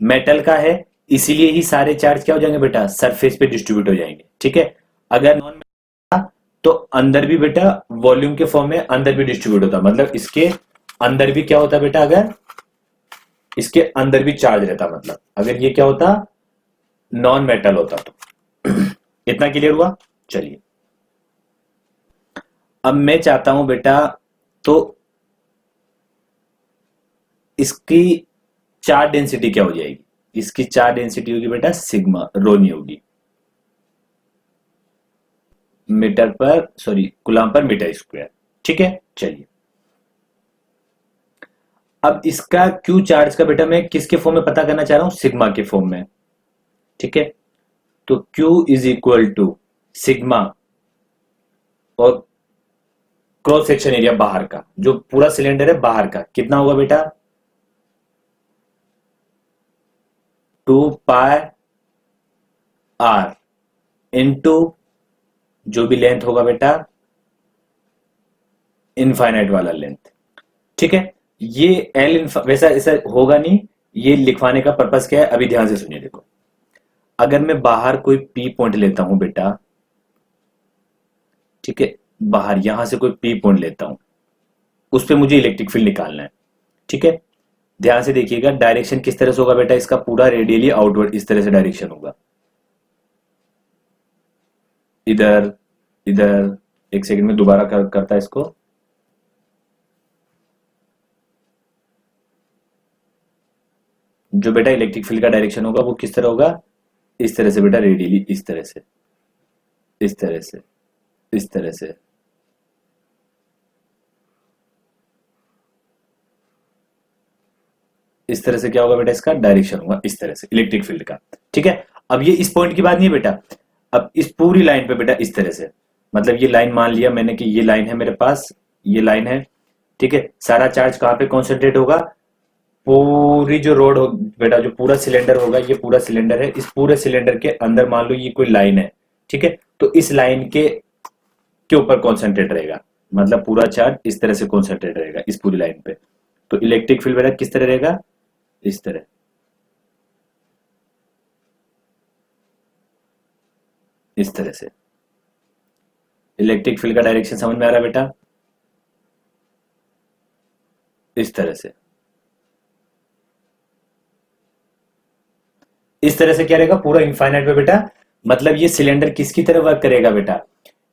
मेटल का है, इसीलिए ही सारे चार्ज क्या हो जाएंगे बेटा, सरफेस पे डिस्ट्रीब्यूट हो जाएंगे, ठीक है। अगर नॉन मेटल तो अंदर भी बेटा वॉल्यूम के फॉर्म में अंदर भी डिस्ट्रीब्यूट होता, मतलब इसके अंदर भी क्या होता बेटा, अगर इसके अंदर भी चार्ज रहता, मतलब अगर ये क्या होता, नॉन मेटल होता तो। इतना क्लियर हुआ। चलिए अब मैं चाहता हूं बेटा, तो इसकी चार्ज डेंसिटी क्या हो जाएगी, इसकी चार्ज डेंसिटी होगी बेटा सिग्मा, रो नहीं होगी, मीटर पर सॉरी कूलम पर मीटर स्क्वायर, ठीक है। चलिए अब इसका क्यू चार्ज का बेटा मैं किसके फॉर्म में पता करना चाह रहा हूं, सिग्मा के फॉर्म में। ठीक है, तो Q is equal to sigma और क्रॉस सेक्शन एरिया बाहर का, जो पूरा सिलेंडर है बाहर का, कितना होगा बेटा, 2 पाई आर इंटू जो भी लेंथ होगा बेटा, इनफाइनाइट वाला लेंथ। ठीक है, ये एल वैसा ऐसा होगा नहीं, ये लिखवाने का पर्पस क्या है अभी ध्यान से सुनिए। देखो, अगर मैं बाहर कोई पी पॉइंट लेता हूं बेटा, ठीक है, बाहर यहां से कोई पी पॉइंट लेता हूं, उस पर मुझे इलेक्ट्रिक फील्ड निकालना है। ठीक है, ध्यान से देखिएगा, डायरेक्शन किस तरह से होगा बेटा, इसका पूरा रेडियली आउटवर्ड इस तरह से डायरेक्शन होगा, इधर इधर। एक सेकंड में दोबारा करता है इसको। जो बेटा इलेक्ट्रिक फील्ड का डायरेक्शन होगा वो किस तरह होगा, इस तरह से बेटा, रेडियली इस तरह से, इस तरह से, इस तरह से। इस तरह से क्या होगा बेटा, इसका डायरेक्शन होगा इस तरह से इलेक्ट्रिक फील्ड का। ठीक है, अब ये इस पॉइंट की बात नहीं है बेटा, अब इस पूरी लाइन पे बेटा इस तरह से, मतलब ये लाइन मान लिया मैंने कि ये लाइन है मेरे पास, ये लाइन है। ठीक है, सारा चार्ज कहां पे कॉन्सेंट्रेट होगा, पूरी जो रोड हो बेटा, जो पूरा सिलेंडर होगा, ये पूरा सिलेंडर है, इस पूरे सिलेंडर के अंदर मान लो ये कोई लाइन है। ठीक है, तो इस लाइन के ऊपर कॉन्सेंट्रेट रहेगा, मतलब पूरा चार्ज इस तरह से कॉन्सेंट्रेट रहेगा इस पूरी लाइन पे। तो इलेक्ट्रिक फील्ड बेटा किस तरह रहेगा, इस तरह, इस तरह से। इलेक्ट्रिक फील्ड का डायरेक्शन समझ में आ रहा है बेटा, इस तरह से। इस तरह से क्या रहेगा, पूरा इनफाइनाइट पे बेटा, मतलब ये सिलेंडर किसकी तरह वर्क करेगा बेटा,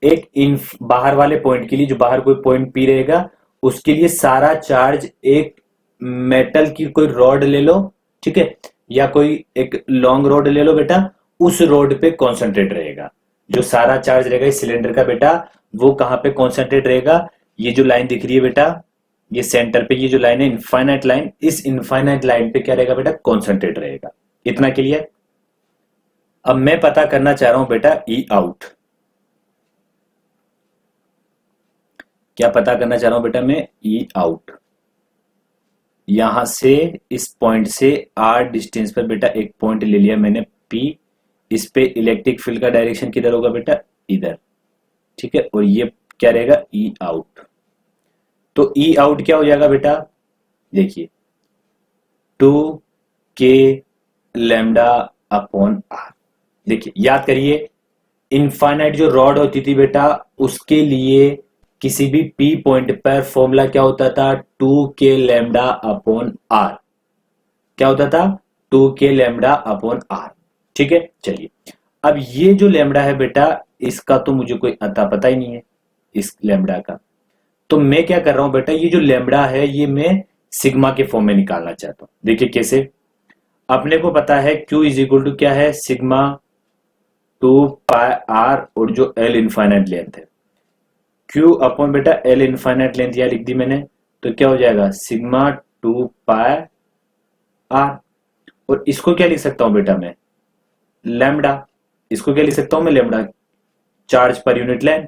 एक इन बाहर वाले पॉइंट के लिए, जो बाहर कोई पॉइंट पी रहेगा उसके लिए सारा चार्ज एक मेटल की कोई रॉड ले लो, ठीक है, या कोई एक लॉन्ग रॉड ले लो बेटा, उस रॉड पे कॉन्सेंट्रेट रहेगा। जो सारा चार्ज रहेगा इस सिलेंडर का बेटा, वो कहां पे कॉन्सेंट्रेट रहेगा, ये जो लाइन दिख रही है बेटा, ये सेंटर पे ये जो लाइन है इनफाइनाइट लाइन, इस इनफाइनाइट लाइन पे क्या रहेगा बेटा, कॉन्सेंट्रेट रहेगा। इतना क्लियर। अब मैं पता करना चाह रहा हूं बेटा ई आउट। क्या पता करना चाह रहा हूं बेटा मैं, ई आउट। यहां से इस पॉइंट से आर डिस्टेंस पर बेटा एक पॉइंट ले लिया मैंने पी, इस पे इलेक्ट्रिक फील्ड का डायरेक्शन किधर होगा बेटा, इधर। ठीक है, और ये क्या रहेगा, ई आउट। तो ई आउट क्या हो जाएगा बेटा, देखिए, 2 k लैम्डा अपॉन आर। देखिए याद करिए, इनफाइनाइट जो रॉड होती थी बेटा, उसके लिए किसी भी पी पॉइंट पर फॉर्मूला क्या होता था, 2 k लैम्डा अपॉन आर। क्या होता था, 2 k लैम्डा अपॉन आर। ठीक है, चलिए, अब ये जो लैम्डा है बेटा, इसका तो मुझे कोई अता पता ही नहीं है इस लैम्डा का। तो मैं क्या कर रहा हूं बेटा, ये जो लैम्डा है ये मैं सिग्मा के फॉर्म में निकालना चाहता हूं। देखिए कैसे, अपने को पता है Q इज इक्वल टू क्या है, सिग्मा 2 पाई आर, और जो L इनफाइनाइट लेंथ है, Q अपॉन बेटा L इनफाइनाइट लेंथ यह लिख दी मैंने, तो क्या हो जाएगा, सिग्मा 2 पाई आर। और इसको क्या लिख सकता हूं बेटा मैं, लैम्डा। इसको क्या लिख सकता हूं मैं, lambda, charge per unit length.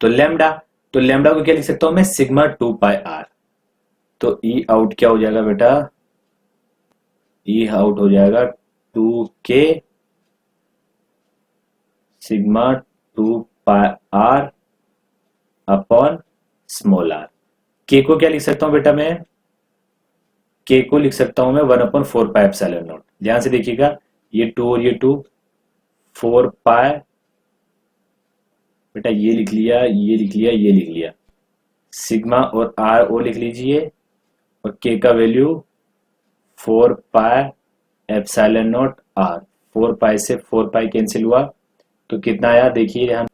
तो लैम्डा, तो लैम्डा को क्या लिख सकता हूं मैं, सिग्मा 2 पाई आर। तो ई आउट क्या हो जाएगा बेटा, ई आउट हो जाएगा 2 k sigma 2 pi r upon small r. K को क्या लिख सकता हूं बेटा मैं, के को लिख सकता हूं मैं 1/4 पाई एप्सिलॉन नॉट। ध्यान से देखिएगा, ये 2 और ये 2, 4 पाई बेटा, ये लिख लिया, ये लिख लिया, ये लिख लिया, सिग्मा और आर ओ लिख लीजिए, और के का value 4 pi epsilon not r. 4 pi से 4 पाई कैंसिल हुआ, तो कितना आया देखिए यहाँ,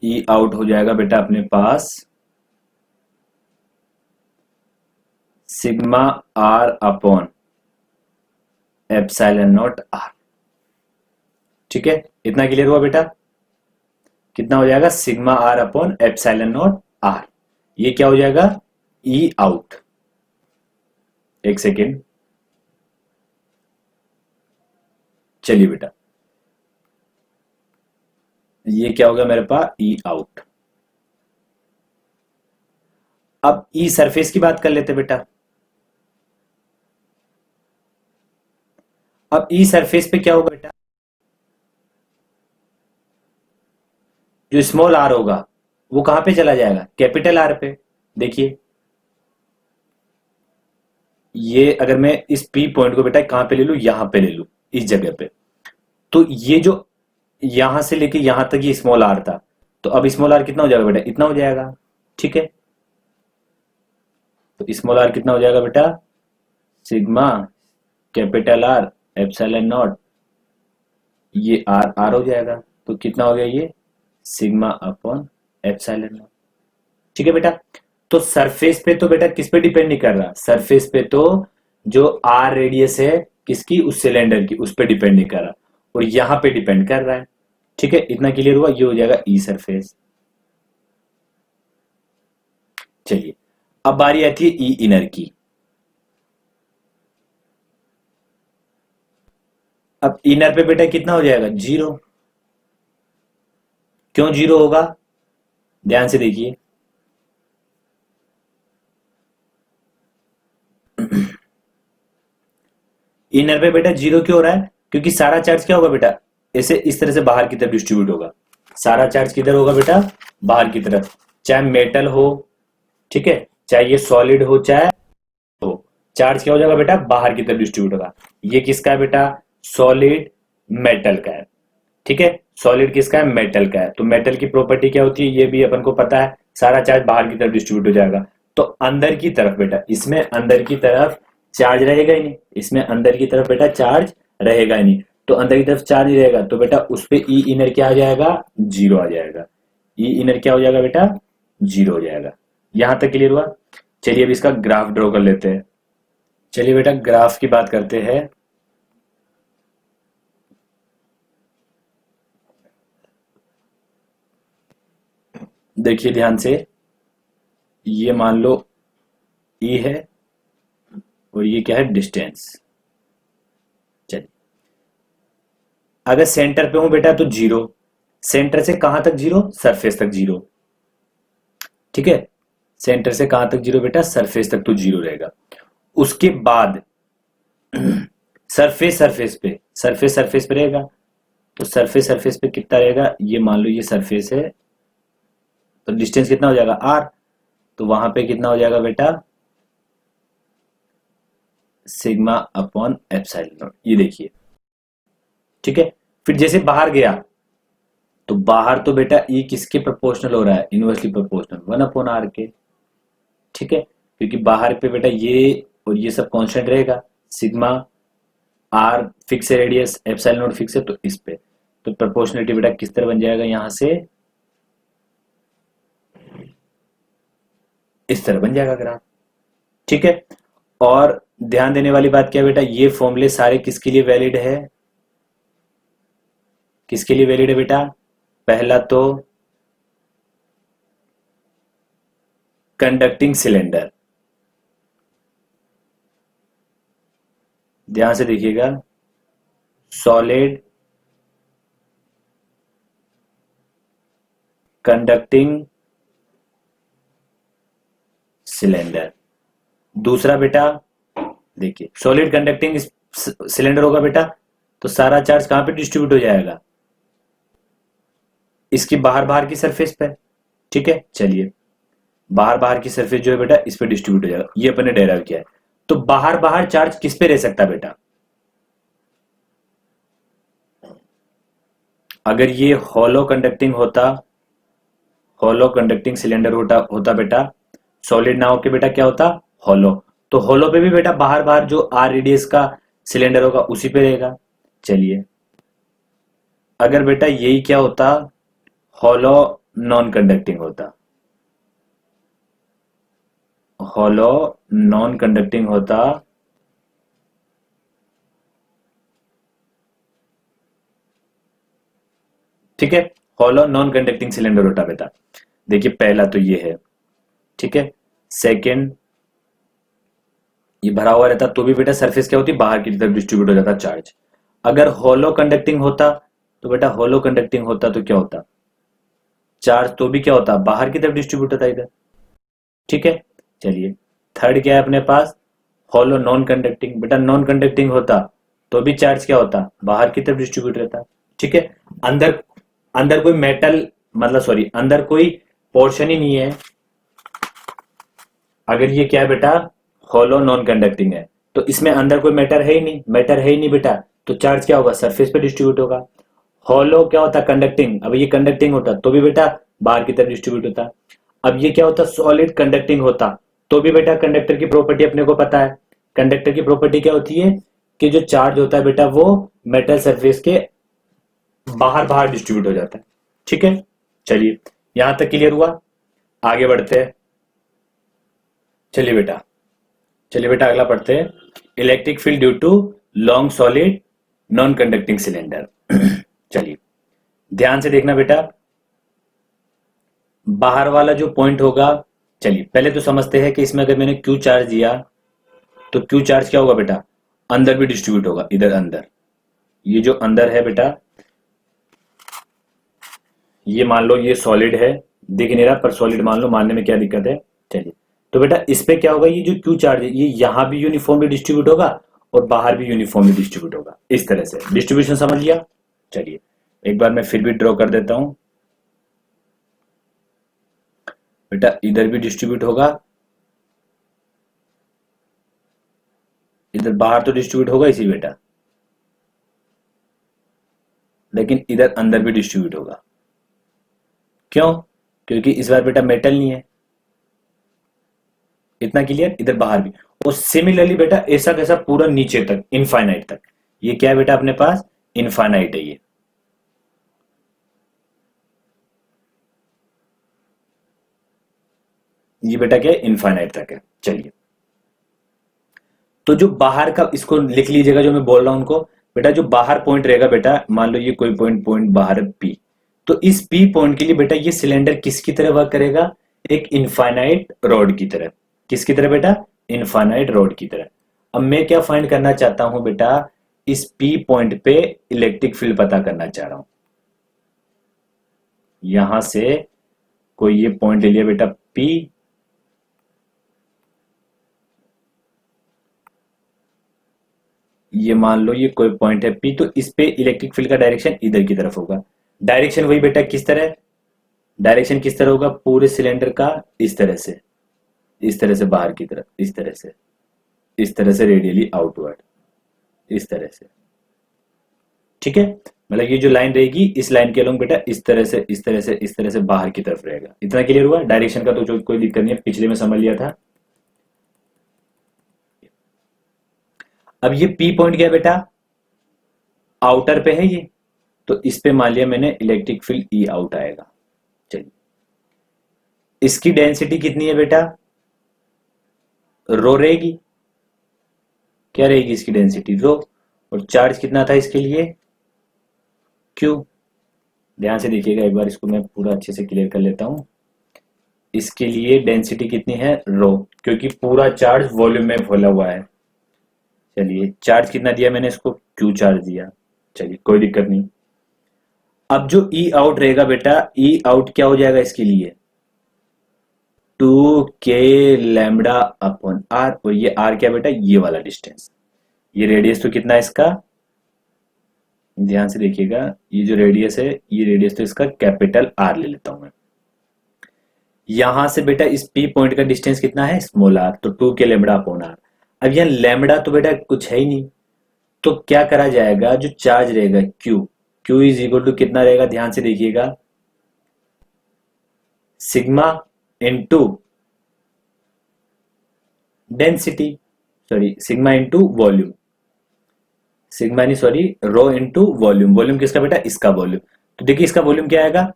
ई आउट हो जाएगा बेटा अपने पास sigma R upon epsilon not R. ठीक है, इतना क्लियर हुआ बेटा, कितना हो जाएगा, sigma R upon epsilon not R, ये क्या हो जाएगा, ई आउट। एक सेकेंड, चलिए बेटा, ये क्या हो गया मेरे पास, ई आउट। अब ई सरफेस की बात कर लेते बेटा। अब ई सरफेस पे क्या होगा बेटा, जो स्मॉल आर होगा वो कहां पे चला जाएगा, कैपिटल आर पे। देखिए, ये अगर मैं इस पी पॉइंट को बेटा कहां पे ले लू, यहां पे ले लू, इस जगह पे, तो ये जो यहां से लेके यहां तक ये स्मॉल आर था, तो अब स्मॉल आर कितना हो जाएगा बेटा, इतना हो जाएगा। ठीक है, तो स्मॉल आर कितना हो जाएगा बेटा, sigma capital R epsilon not, ये आर आर हो जाएगा, तो कितना हो गया ये, सिग्मा अपॉन एप्सिलॉन नॉट। ठीक है बेटा, तो सरफेस पे तो बेटा किस पे डिपेंड नहीं कर रहा, सरफेस पे तो जो आर रेडियस है किसकी, उस सिलेंडर की, उस पे डिपेंड नहीं कर रहा, और यहां पे डिपेंड कर रहा है। ठीक है, इतना क्लियर हुआ, ये हो जाएगा ई सरफेस। चलिए, अब बारी आती है ई इनर की। अब इनर पे बेटा कितना हो जाएगा, जीरो। क्यों जीरो होगा, ध्यान से देखिए, इनर पे बेटा जीरो क्यों हो रहा है, क्योंकि सारा चार्ज क्या होगा बेटा, ऐसे इस तरह से बाहर की तरफ डिस्ट्रीब्यूट होगा। सारा चार्ज किधर होगा बेटा, बाहर की तरफ, चाहे मेटल हो, ठीक है, चाहे ये सॉलिड हो, चाहे हो, चार्ज क्या हो जाएगा बेटा, बाहर की तरफ डिस्ट्रीब्यूट होगा। ये किसका है बेटा, सॉलिड मेटल का है। ठीक है, सॉलिड किसका है, मेटल का है, तो मेटल की प्रॉपर्टी क्या होती है ये भी अपन को पता है, सारा चार्ज बाहर की तरफ डिस्ट्रीब्यूट हो जाएगा। तो अंदर की तरफ बेटा, इसमें अंदर की तरफ चार्ज रहेगा ही नहीं, इसमें अंदर की तरफ बेटा चार्ज रहेगा ही नहीं, तो अंदर की तरफ चार्ज नहीं रहेगा, तो बेटा उस पे ई इनर क्या आ जाएगा, जीरो आ जाएगा। ई इनर क्या हो जाएगा बेटा, जीरो हो जाएगा। यहां तक क्लियर हुआ। चलिए अब इसका ग्राफ ड्रॉ कर लेते हैं। चलिए बेटा ग्राफ की बात करते हैं। देखिए ध्यान से, ये मान लो ई है, और ये क्या है, डिस्टेंस। चलिए, अगर सेंटर पे हूं बेटा तो जीरो, सेंटर से कहां तक जीरो, सरफेस तक जीरो। ठीक है, सेंटर से कहां तक जीरो बेटा, सरफेस तक तो जीरो रहेगा। उसके बाद सरफेस सरफेस पे, सरफेस सरफेस पे रहेगा, तो सरफेस सरफेस पे कितना रहेगा, ये मान लो ये सरफेस है, तो डिस्टेंस कितना हो जाएगा, आर, तो वहां पे कितना हो जाएगा बेटा, सिग्मा अपॉन एप्सिलॉन नॉट, ये देखिए। ठीक है, फिर जैसे बाहर गया, तो बाहर तो बेटा ई किसके प्रोपोर्शनल हो रहा है, inversely proportional, one upon r k. ठीक है, क्योंकि बाहर पे बेटा ये और ये सब कांस्टेंट रहेगा, सिग्मा आर फिक्स है, रेडियस एप्सिलॉन नॉट फिक्स है, तो इस पे तो प्रोपोर्शनलिटी बेटा किस तरह बन जाएगा, यहां से इस तरह बन जाएगा ग्राफ। ठीक है, और ध्यान देने वाली बात क्या है बेटा, ये फॉर्मूले सारे किसके लिए वैलिड है, किसके लिए वैलिड है बेटा, पहला तो कंडक्टिंग सिलेंडर, ध्यान से देखिएगा, सॉलिड कंडक्टिंग सिलेंडर। दूसरा बेटा देखिए, सॉलिड कंडक्टिंग सिलेंडर होगा बेटा, तो सारा चार्ज कहां पे डिस्ट्रीब्यूट हो जाएगा, इसकी बाहर बाहर की सरफेस पे। ठीक है, चलिए, बाहर बाहर की सरफेस जो है बेटा इस पे डिस्ट्रीब्यूट हो जाएगा, ये अपने डेराइव किया है। तो बाहर बाहर चार्ज किस पे रह सकता है बेटा, अगर ये हॉलो कंडक्टिंग होता, हॉलो कंडक्टिंग सिलेंडर होता बेटा, सॉलिड ना होके बेटा क्या होता, हॉलो, तो हॉलो पे भी बेटा बाहर बाहर जो आर रेडियस का सिलेंडर होगा उसी पे रहेगा। चलिए, अगर बेटा यही क्या होता, हॉलो नॉन कंडक्टिंग होता, हॉलो नॉन कंडक्टिंग होता, ठीक है, हॉलो नॉन कंडक्टिंग सिलेंडर होता बेटा। देखिए पहला तो ये है, ठीक है। सेकेंड, ये भरा हुआ रहता तो भी बेटा सरफेस क्या होती, बाहर की तरफ डिस्ट्रीब्यूट हो जाता चार्ज। अगर होलो कंडक्टिंग होता तो बेटा होलो कंडक्टिंग होता तो क्या होता, चार्ज तो भी क्या होता, बाहर की तरफ डिस्ट्रीब्यूट होता इधर। ठीक है, चलिए थर्ड क्या है अपने पास, होलो नॉन कंडक्टिंग। बेटा नॉन कंडक्टिंग होता तो भी चार्ज क्या होता, बाहर की तरफ डिस्ट्रीब्यूट रहता। ठीक है, अंदर अंदर कोई मेटल, मतलब सॉरी अंदर कोई पोर्शन ही नहीं है। अगर ये क्या है बेटा, होलो नॉन कंडक्टिंग है तो इसमें अंदर कोई मैटर है ही नहीं, मैटर है ही नहीं बेटा, तो चार्ज क्या होगा, सरफेस पे डिस्ट्रीब्यूट होगा। होलो क्या होता है, कंडक्टिंग। अब ये कंडक्टिंग होता तो भी बेटा बाहर की तरफ डिस्ट्रीब्यूट होता। अब ये क्या होता, सॉलिड कंडक्टिंग होता तो भी बेटा कंडक्टर की प्रॉपर्टी अपने को पता है। कंडक्टर की प्रॉपर्टी क्या होती है कि जो चार्ज होता है बेटा वो मेटल सरफेस के बाहर बाहर डिस्ट्रीब्यूट हो जाता है। ठीक है, चलिए यहां तक क्लियर हुआ, आगे बढ़ते हैं। चलिए बेटा, चलिए बेटा अगला पढ़ते हैं, electric field due to long solid non conducting cylinder. चलिए ध्यान से देखना बेटा, बाहर वाला जो पॉइंट होगा, चलिए पहले तो समझते हैं कि इसमें अगर मैंने क्यू चार्ज दिया तो क्यू चार्ज क्या होगा बेटा, अंदर भी डिस्ट्रीब्यूट होगा, इधर अंदर। ये जो अंदर है बेटा, ये मान लो ये सॉलिड है, दिख नहीं रहा पर सॉलिड मान लो, मानने में क्या दिक्कत है। चलिए तो बेटा इस पे क्या होगा, ये जो क्यू चार्ज है ये यहां भी यूनिफॉर्मली डिस्ट्रीब्यूट होगा और बाहर भी यूनिफॉर्मली डिस्ट्रीब्यूट होगा, इस तरह से डिस्ट्रीब्यूशन समझ लिया। चलिए एक बार मैं फिर भी ड्रॉ कर देता हूं बेटा, इधर भी डिस्ट्रीब्यूट होगा, इधर बाहर तो डिस्ट्रीब्यूट होगा इसी बेटा, लेकिन इधर अंदर भी डिस्ट्रीब्यूट होगा। क्यों, क्योंकि इस बार बेटा मेटल नहीं है। इतना क्लियर, इधर बाहर भी। और सिमिलरली बेटा ऐसा कैसा पूरा नीचे तक इनफाइनाइट तक, ये क्या है बेटा अपने पास, इनफाइनाइट है ये बेटा क्या है, इनफाइनाइट तक है। चलिए तो जो बाहर का, इसको लिख लीजिएगा जो मैं बोल रहा हूं उनको। बेटा जो बाहर पॉइंट रहेगा बेटा, मान लो ये कोई पॉइंट पॉइंट बाहर है पी, तो इस पी पॉइंट के लिए बेटा ये सिलेंडर किसकी तरह वर्क करेगा, एक इनफाइनाइट रॉड की तरह। किसकी तरह बेटा, इनफाइनाइट रॉड की तरह। अब मैं क्या फाइंड करना चाहता हूं बेटा, इस पी पॉइंट पे इलेक्ट्रिक फील्ड पता करना चाह रहा हूं। यहां से कोई ये पॉइंट ले लिया बेटा पी, ये मान लो ये कोई पॉइंट है पी, तो इस पे इलेक्ट्रिक फील्ड का डायरेक्शन इधर की तरफ होगा। डायरेक्शन वही बेटा किस तरह, डायरेक्शन किस तरह होगा, पूरे सिलेंडर का इस तरह से, इस तरह से बाहर की तरफ, इस तरह से, इस तरह से रेडियली आउटवर्ड, इस तरह से। ठीक है, मतलब ये जो लाइन रहेगी इस लाइन के अलोंग बेटा इस तरह से, इस तरह से, इस तरह से बाहर की तरफ रहेगा। इतना क्लियर हुआ, डायरेक्शन का तो जो कोई दिक्कत नहीं है, पिछले में समझ लिया था। अब ये पी पॉइंट क्या है बेटा, आउटर पे है ये, तो इस पे मान लिया मैंने इलेक्ट्रिक फील्ड ई आउट आएगा। चलिए इसकी डेंसिटी कितनी है बेटा, रो रहेगी। क्या रहेगी इसकी डेंसिटी, रो। और चार्ज कितना था इसके लिए, क्यू। ध्यान से देखिएगा एक बार, इसको मैं पूरा अच्छे से क्लियर कर लेता हूं। इसके लिए डेंसिटी कितनी है, रो, क्योंकि पूरा चार्ज वॉल्यूम में फैला हुआ है। चलिए चार्ज कितना दिया मैंने इसको, क्यू चार्ज दिया। चलिए कोई दिक्कत नहीं। अब जो ई आउट रहेगा बेटा, ई आउट क्या हो जाएगा इसके लिए, 2k लैम्डा अपॉन आर। और ये आर क्या बेटा, ये वाला डिस्टेंस, ये रेडियस तो कितना है इसका, ध्यान से देखिएगा, ये जो रेडियस है, ये रेडियस तो इसका कैपिटल आर ले लेता हूं मैं। यहां से बेटा इस पी पॉइंट का डिस्टेंस कितना है, स्मॉल आर, तो 2k लैम्डा अपॉन आर। अब यहां लैम्डा तो बेटा कुछ है ही नहीं, तो क्या करा जाएगा, जो चार्ज रहेगा q, q is equal to कितना रहेगा, ध्यान से देखिएगा, sigma into density, sorry sigma into volume, sigma नहीं sorry rho into volume. Volume किसका बेटा, इसका वॉल्यूम। तो देखिए इसका वॉल्यूम क्या आएगा,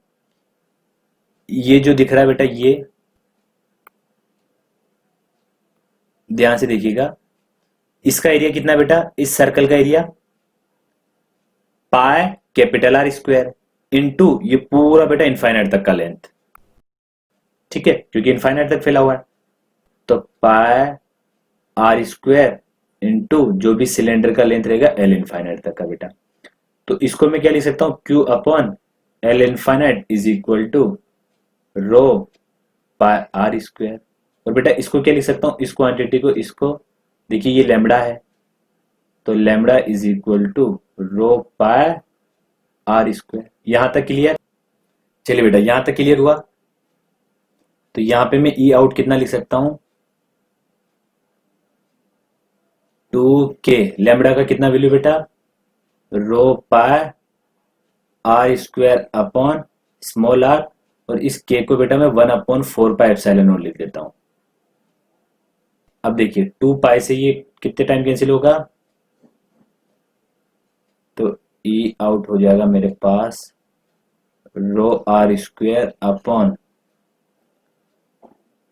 ये जो दिख रहा है बेटा, ये ध्यान से देखिएगा, इसका एरिया कितना है बेटा, इस सर्कल का area pi capital R square into ये पूरा बेटा इनफाइनाइट तक का लेंथ। ठीक है, क्योंकि इनफाइनाइट तक फैला हुआ है। तो पाई आर स्क्वायर इंटू जो भी सिलेंडर का लेंथ रहेगा एल इनफाइनाइट तक का बेटा। तो इसको मैं क्या लिख सकता हूँ, q upon l infinite is equal to rho pi are square. और बेटा इसको क्या लिख सकता हूँ, इस क्वांटिटी को, इसको देखिए ये लैम्बडा है, तो lambda is equal to rho pi are square. यहां तक क्लियर? चलिए बेटा यहां तक क्लियर हुआ। तो यहां पे मैं ई आउट कितना लिख सकता हूं, 2k, लैम्बडा का कितना वैल्यू बेटा, rho pi are square upon small R, और इस के को बेटा मैं 1/4 पाई एप्सिलॉन नॉट लिख देता हूं। अब देखिए 2 पाई से ये कितने टाइम कैंसिल होगा, तो ई आउट हो जाएगा मेरे पास rho R square upon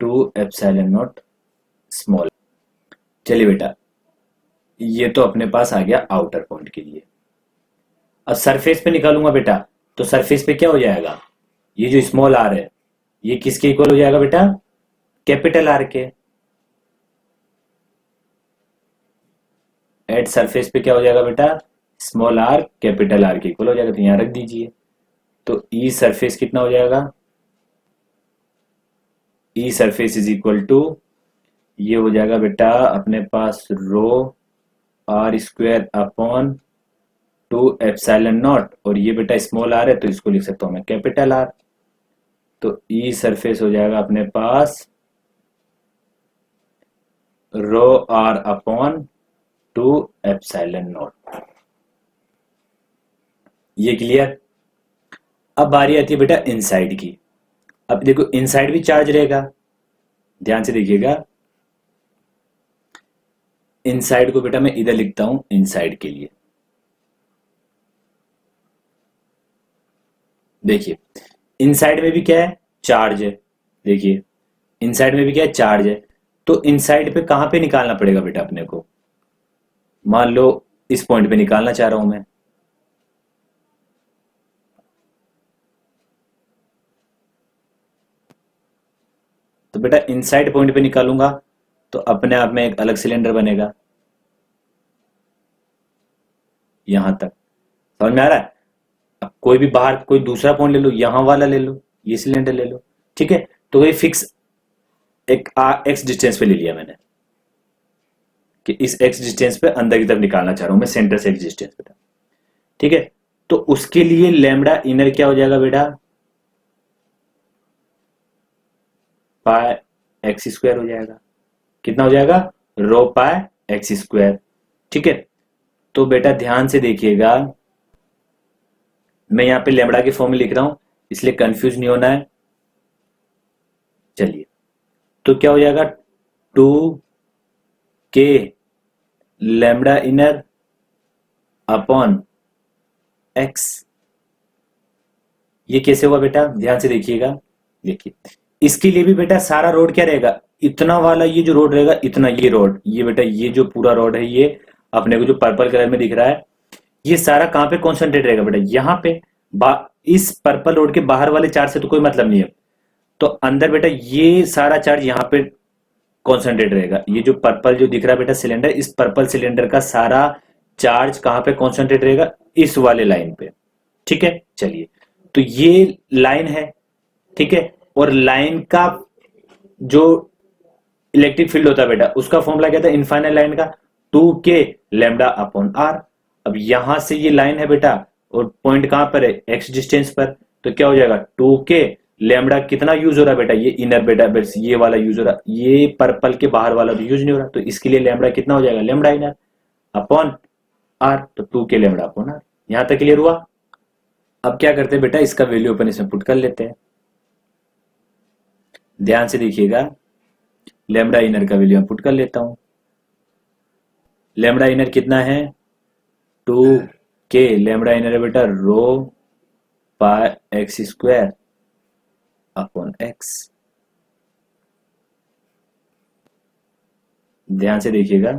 2 epsilon not small. चलिए बेटा ये तो अपने पास आ गया आउटर पॉइंट के लिए। अब सरफेस पे निकालूंगा बेटा, तो सरफेस पे क्या हो जाएगा, ये जो स्मॉल आर है ये किसके इक्वल हो जाएगा बेटा, कैपिटल आर के। एट सरफेस पे क्या हो जाएगा बेटा, स्मॉल आर कैपिटल आर के इक्वल हो जाएगा, तो यहां रख दीजिए। तो ई सरफेस कितना हो जाएगा, E surface is equal to, ये हो जाएगा बेटा अपने पास rho R square upon 2 epsilon not, और ये बेटा स्मॉल आर है तो इसको लिख सकता हूं मैं कैपिटल आर। तो ई सरफेस हो जाएगा अपने पास rho R upon 2 epsilon not. ये क्लियर? अब बारी आती है बेटा इनसाइड की। अब देखो इनसाइड भी चार्ज रहेगा, ध्यान से देखिएगा। इनसाइड को बेटा मैं इधर लिखता हूं इनसाइड के लिए। देखिए इनसाइड में भी क्या है, चार्ज है। देखिए इनसाइड में भी क्या है, चार्ज है। तो इनसाइड पे कहां पे निकालना पड़ेगा बेटा अपने को, मान लो इस पॉइंट पे निकालना चाह रहा हूं मैं, तो बेटा इनसाइड पॉइंट पे निकालूंगा तो अपने आप में एक अलग सिलेंडर बनेगा यहां तक। समझ में आ रहा है? अब कोई भी बाहर कोई दूसरा पॉइंट ले लो, यहां वाला ले लो, ये सिलेंडर ले लो, ठीक है। तो ये फिक्स एक एक्स डिस्टेंस पे ले लिया मैंने, कि इस एक्स डिस्टेंस पे अंदर की तरफ निकालना चाह रहा हूं मैं, सेंटर से एक्स डिस्टेंस पे, ठीक है। तो उसके लिए लैम्बडा इनर क्या हो जाएगा बेटा, पाई एक्स स्क्वायर हो जाएगा। कितना हो जाएगा, रो पाई एक्स स्क्वायर, ठीक है। तो बेटा ध्यान से देखिएगा, मैं यहां पे लैम्बडा के फॉर्म में लिख रहा हूं इसलिए कंफ्यूज नहीं होना है। चलिए तो क्या हो जाएगा, 2k lambda inner upon x. ये कैसे हुआ बेटा, ध्यान से देखिएगा। देखिए इसके लिए भी बेटा सारा रोड क्या रहेगा, इतना वाला ये जो रोड रहेगा, इतना ये रोड, ये बेटा ये जो पूरा रोड है ये अपने को जो पर्पल कलर में दिख रहा है, ये सारा कहां पे कॉन्सेंट्रेट रहेगा बेटा, यहाँ पे। इस पर्पल रोड के बाहर वाले चार्ज से तो कोई मतलब नहीं है, तो अंदर बेटा ये सारा चार्ज यहाँ पे कॉन्सेंट्रेट रहेगा। ये जो पर्पल जो दिख रहा है बेटा सिलेंडर, इस पर्पल सिलेंडर का सारा चार्ज कहां पे कॉन्सेंट्रेट रहेगा, इस वाले लाइन पे, ठीक है। चलिए तो ये लाइन है, ठीक है। और लाइन का जो इलेक्ट्रिक फील्ड होता है बेटा, उसका फॉर्मूला क्या था इनफाइनाइट लाइन का, 2k लैम्बडा अपॉन आर। अब यहां से ये लाइन है बेटा, और पॉइंट कहां पर है, एक्स डिस्टेंस पर, तो क्या हो जाएगा 2k लैम्बडा कितना यूज हो रहा है बेटा, ये इनर बेटा बस ये वाला यूज हो रहा है, ये पर्पल के बाहर वाला तो यूज नहीं हो रहा, तो इसके लिए लैम्बडा कितना हो जाएगा, लैम्बडा इनर अपॉन आर, तो 2k लैम्बडा अपॉन आर। यहां तक क्लियर हुआ? अब क्या करते हैं बेटा, इसका वैल्यू अपन इसमें पुट कर लेते हैं। ध्यान से देखिएगा, लैम्बडा इनर का वैल्यू मैं पुट कर लेता हूं। लैम्बडा इनर कितना है, 2k लैम्बडा इनर है बेटा रो पाई एक्स स्क्वायर अपॉन एक्स। ध्यान से देखिएगा,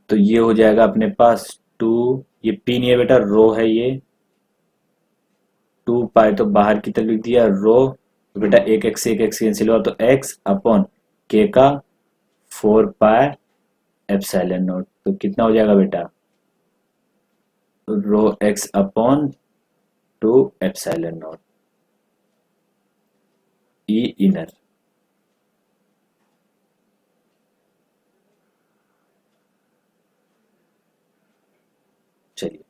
तो ये हो जाएगा अपने पास 2, ये पी नहीं है बेटा, रो है ये, टू पाई तो बाहर की तरफ लिख दिया, रो तो बेटा एक एक्स से एक एक्स कैंसिल हुआ तो एक्स अपॉन के का 4 पाई एप्सिलॉन नॉट, तो कितना हो जाएगा बेटा, rho X upon 2 epsilon not E inner. चलिए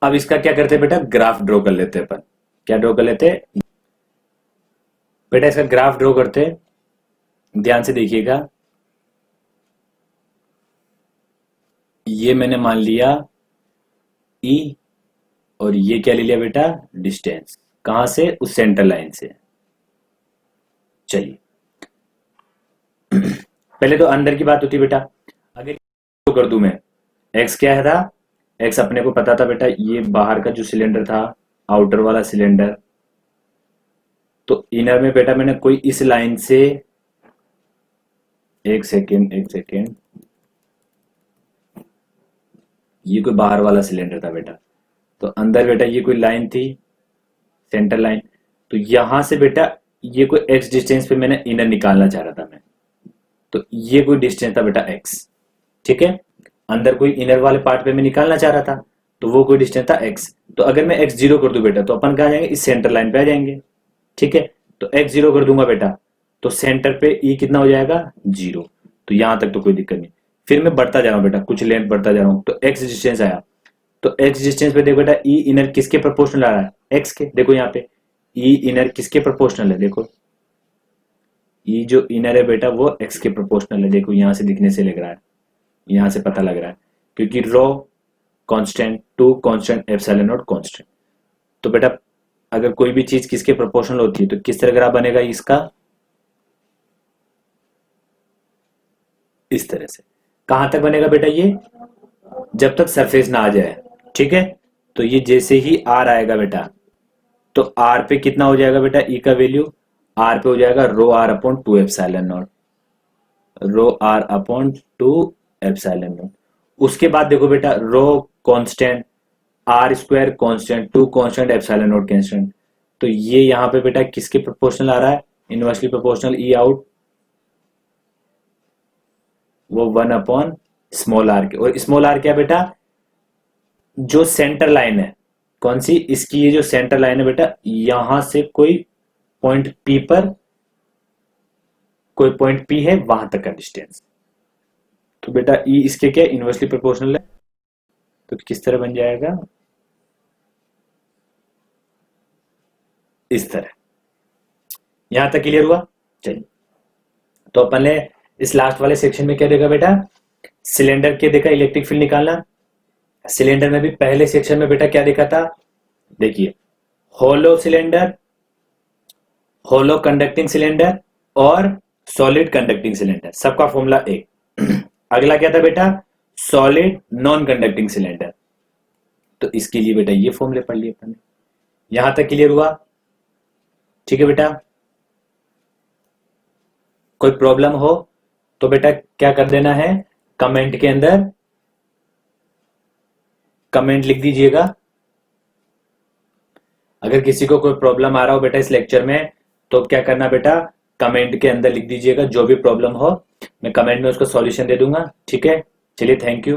अब इसका क्या करते हैं बेटा, ग्राफ ड्रॉ कर लेते हैं अपन। क्या ड्रॉ कर लेते हैं बेटा, इसका ग्राफ ड्रॉ करते हैं, ध्यान से देखिएगा। ये मैंने मान लिया ई, और ये क्या ले लिया बेटा, डिस्टेंस, कहां से, उस सेंटर लाइन से। चलिए पहले तो अंदर की बात होती बेटा, अगर तो कर दूं मैं, एक्स क्या है था, एक्स अपने को पता था बेटा, ये बाहर का जो सिलेंडर था, आउटर वाला सिलेंडर, तो इनर में बेटा मैंने कोई इस लाइन से, एक सेकेंड ये कोई बाहर वाला सिलेंडर था बेटा, तो अंदर बेटा ये कोई लाइन थी, सेंटर लाइन, तो यहां से बेटा ये कोई एक्स डिस्टेंस पे मैंने इनर निकालना चाह रहा था मैं, तो ये कोई डिस्टेंस था बेटा एक्स, ठीक है। अंदर कोई इनर वाले पार्ट पे मैं निकालना चाह रहा था, तो वो कोई डिस्टेंस था एक्स। तो अगर मैं एक्स जीरो कर दूं बेटा, तो अपन कहा जाएंगे, इस सेंटर लाइन पे आ जाएंगे, ठीक है। तो एक्स जीरो कर दूंगा बेटा, तो सेंटर पे ई कितना हो जाएगा, जीरो। तो यहां तक तो कोई दिक्कत नहीं। फिर मैं बढ़ता जा रहा हूं बेटा, कुछ लेंथ बढ़ता जा रहा हूं, तो एक्स डिस्टेंस आया, तो एक्स डिस्टेंस पे देखो बेटा, ई इनर किसके प्रोपोर्शनल आ रहा है, एक्स के। देखो यहाँ पे ई इनर किसके प्रोपोर्शनल है, देखो ई जो इनर है बेटा वो एक्स के प्रोपोर्शनल है। देखो यहां से दिखने से लग रहा है, यहां से पता लग रहा है, क्योंकि rho constant, two constant, epsilon not constant. तो बेटा अगर कोई भी चीज किसके प्रोपोर्शनल होती है तो किस तरह ग्राफ बनेगा इसका, इस तरह से। कहां तक बनेगा बेटा ये, जब तक सरफेस ना आ जाए, ठीक है। तो ये जैसे ही आर आएगा बेटा, तो आर पे कितना हो जाएगा बेटा, ई का वैल्यू आर पे हो जाएगा rho R upon 2 epsilon not, rho R upon 2 epsilon not. उसके बाद देखो बेटा, rho constant, R square constant, 2 constant, epsilon not constant. तो ये यहां पे बेटा किसके प्रोपोर्शनल आ रहा है, इनवर्सली प्रोपोर्शनल ई आउट, वो 1 अपॉन स्मॉल आर के। और स्मॉल आर क्या बेटा, जो सेंटर लाइन है, कौन सी, इसकी ये जो सेंटर लाइन है बेटा, यहां से कोई पॉइंट पी पर, कोई पॉइंट पी है वहां तक का डिस्टेंस। तो बेटा ई इसके क्या इनवर्सली प्रोपोर्शनल है, तो किस तरह बन जाएगा, इस तरह। यहां तक क्लियर हुआ। चलिए तो अपन ने इस लास्ट वाले सेक्शन में क्या देखा बेटा, सिलेंडर के देखा इलेक्ट्रिक फील्ड निकालना। सिलेंडर में भी पहले सेक्शन में बेटा क्या देखा था, देखिए होलो सिलेंडर, होलो कंडक्टिंग सिलेंडर और सॉलिड कंडक्टिंग सिलेंडर, सबका फॉर्मूला एक। अगला क्या था बेटा, सॉलिड नॉन कंडक्टिंग सिलेंडर, तो इसके लिए बेटा ये फॉर्मूले पढ़ लिए अपन ने। यहां तक क्लियर हुआ, ठीक है बेटा। कोई प्रॉब्लम हो तो बेटा क्या कर देना है, कमेंट के अंदर कमेंट लिख दीजिएगा। अगर किसी को कोई प्रॉब्लम आ रहा हो बेटा इस लेक्चर में, तो क्या करना बेटा, कमेंट के अंदर लिख दीजिएगा, जो भी प्रॉब्लम हो मैं कमेंट में उसका सॉल्यूशन दे दूंगा, ठीक है। चलिए थैंक यू।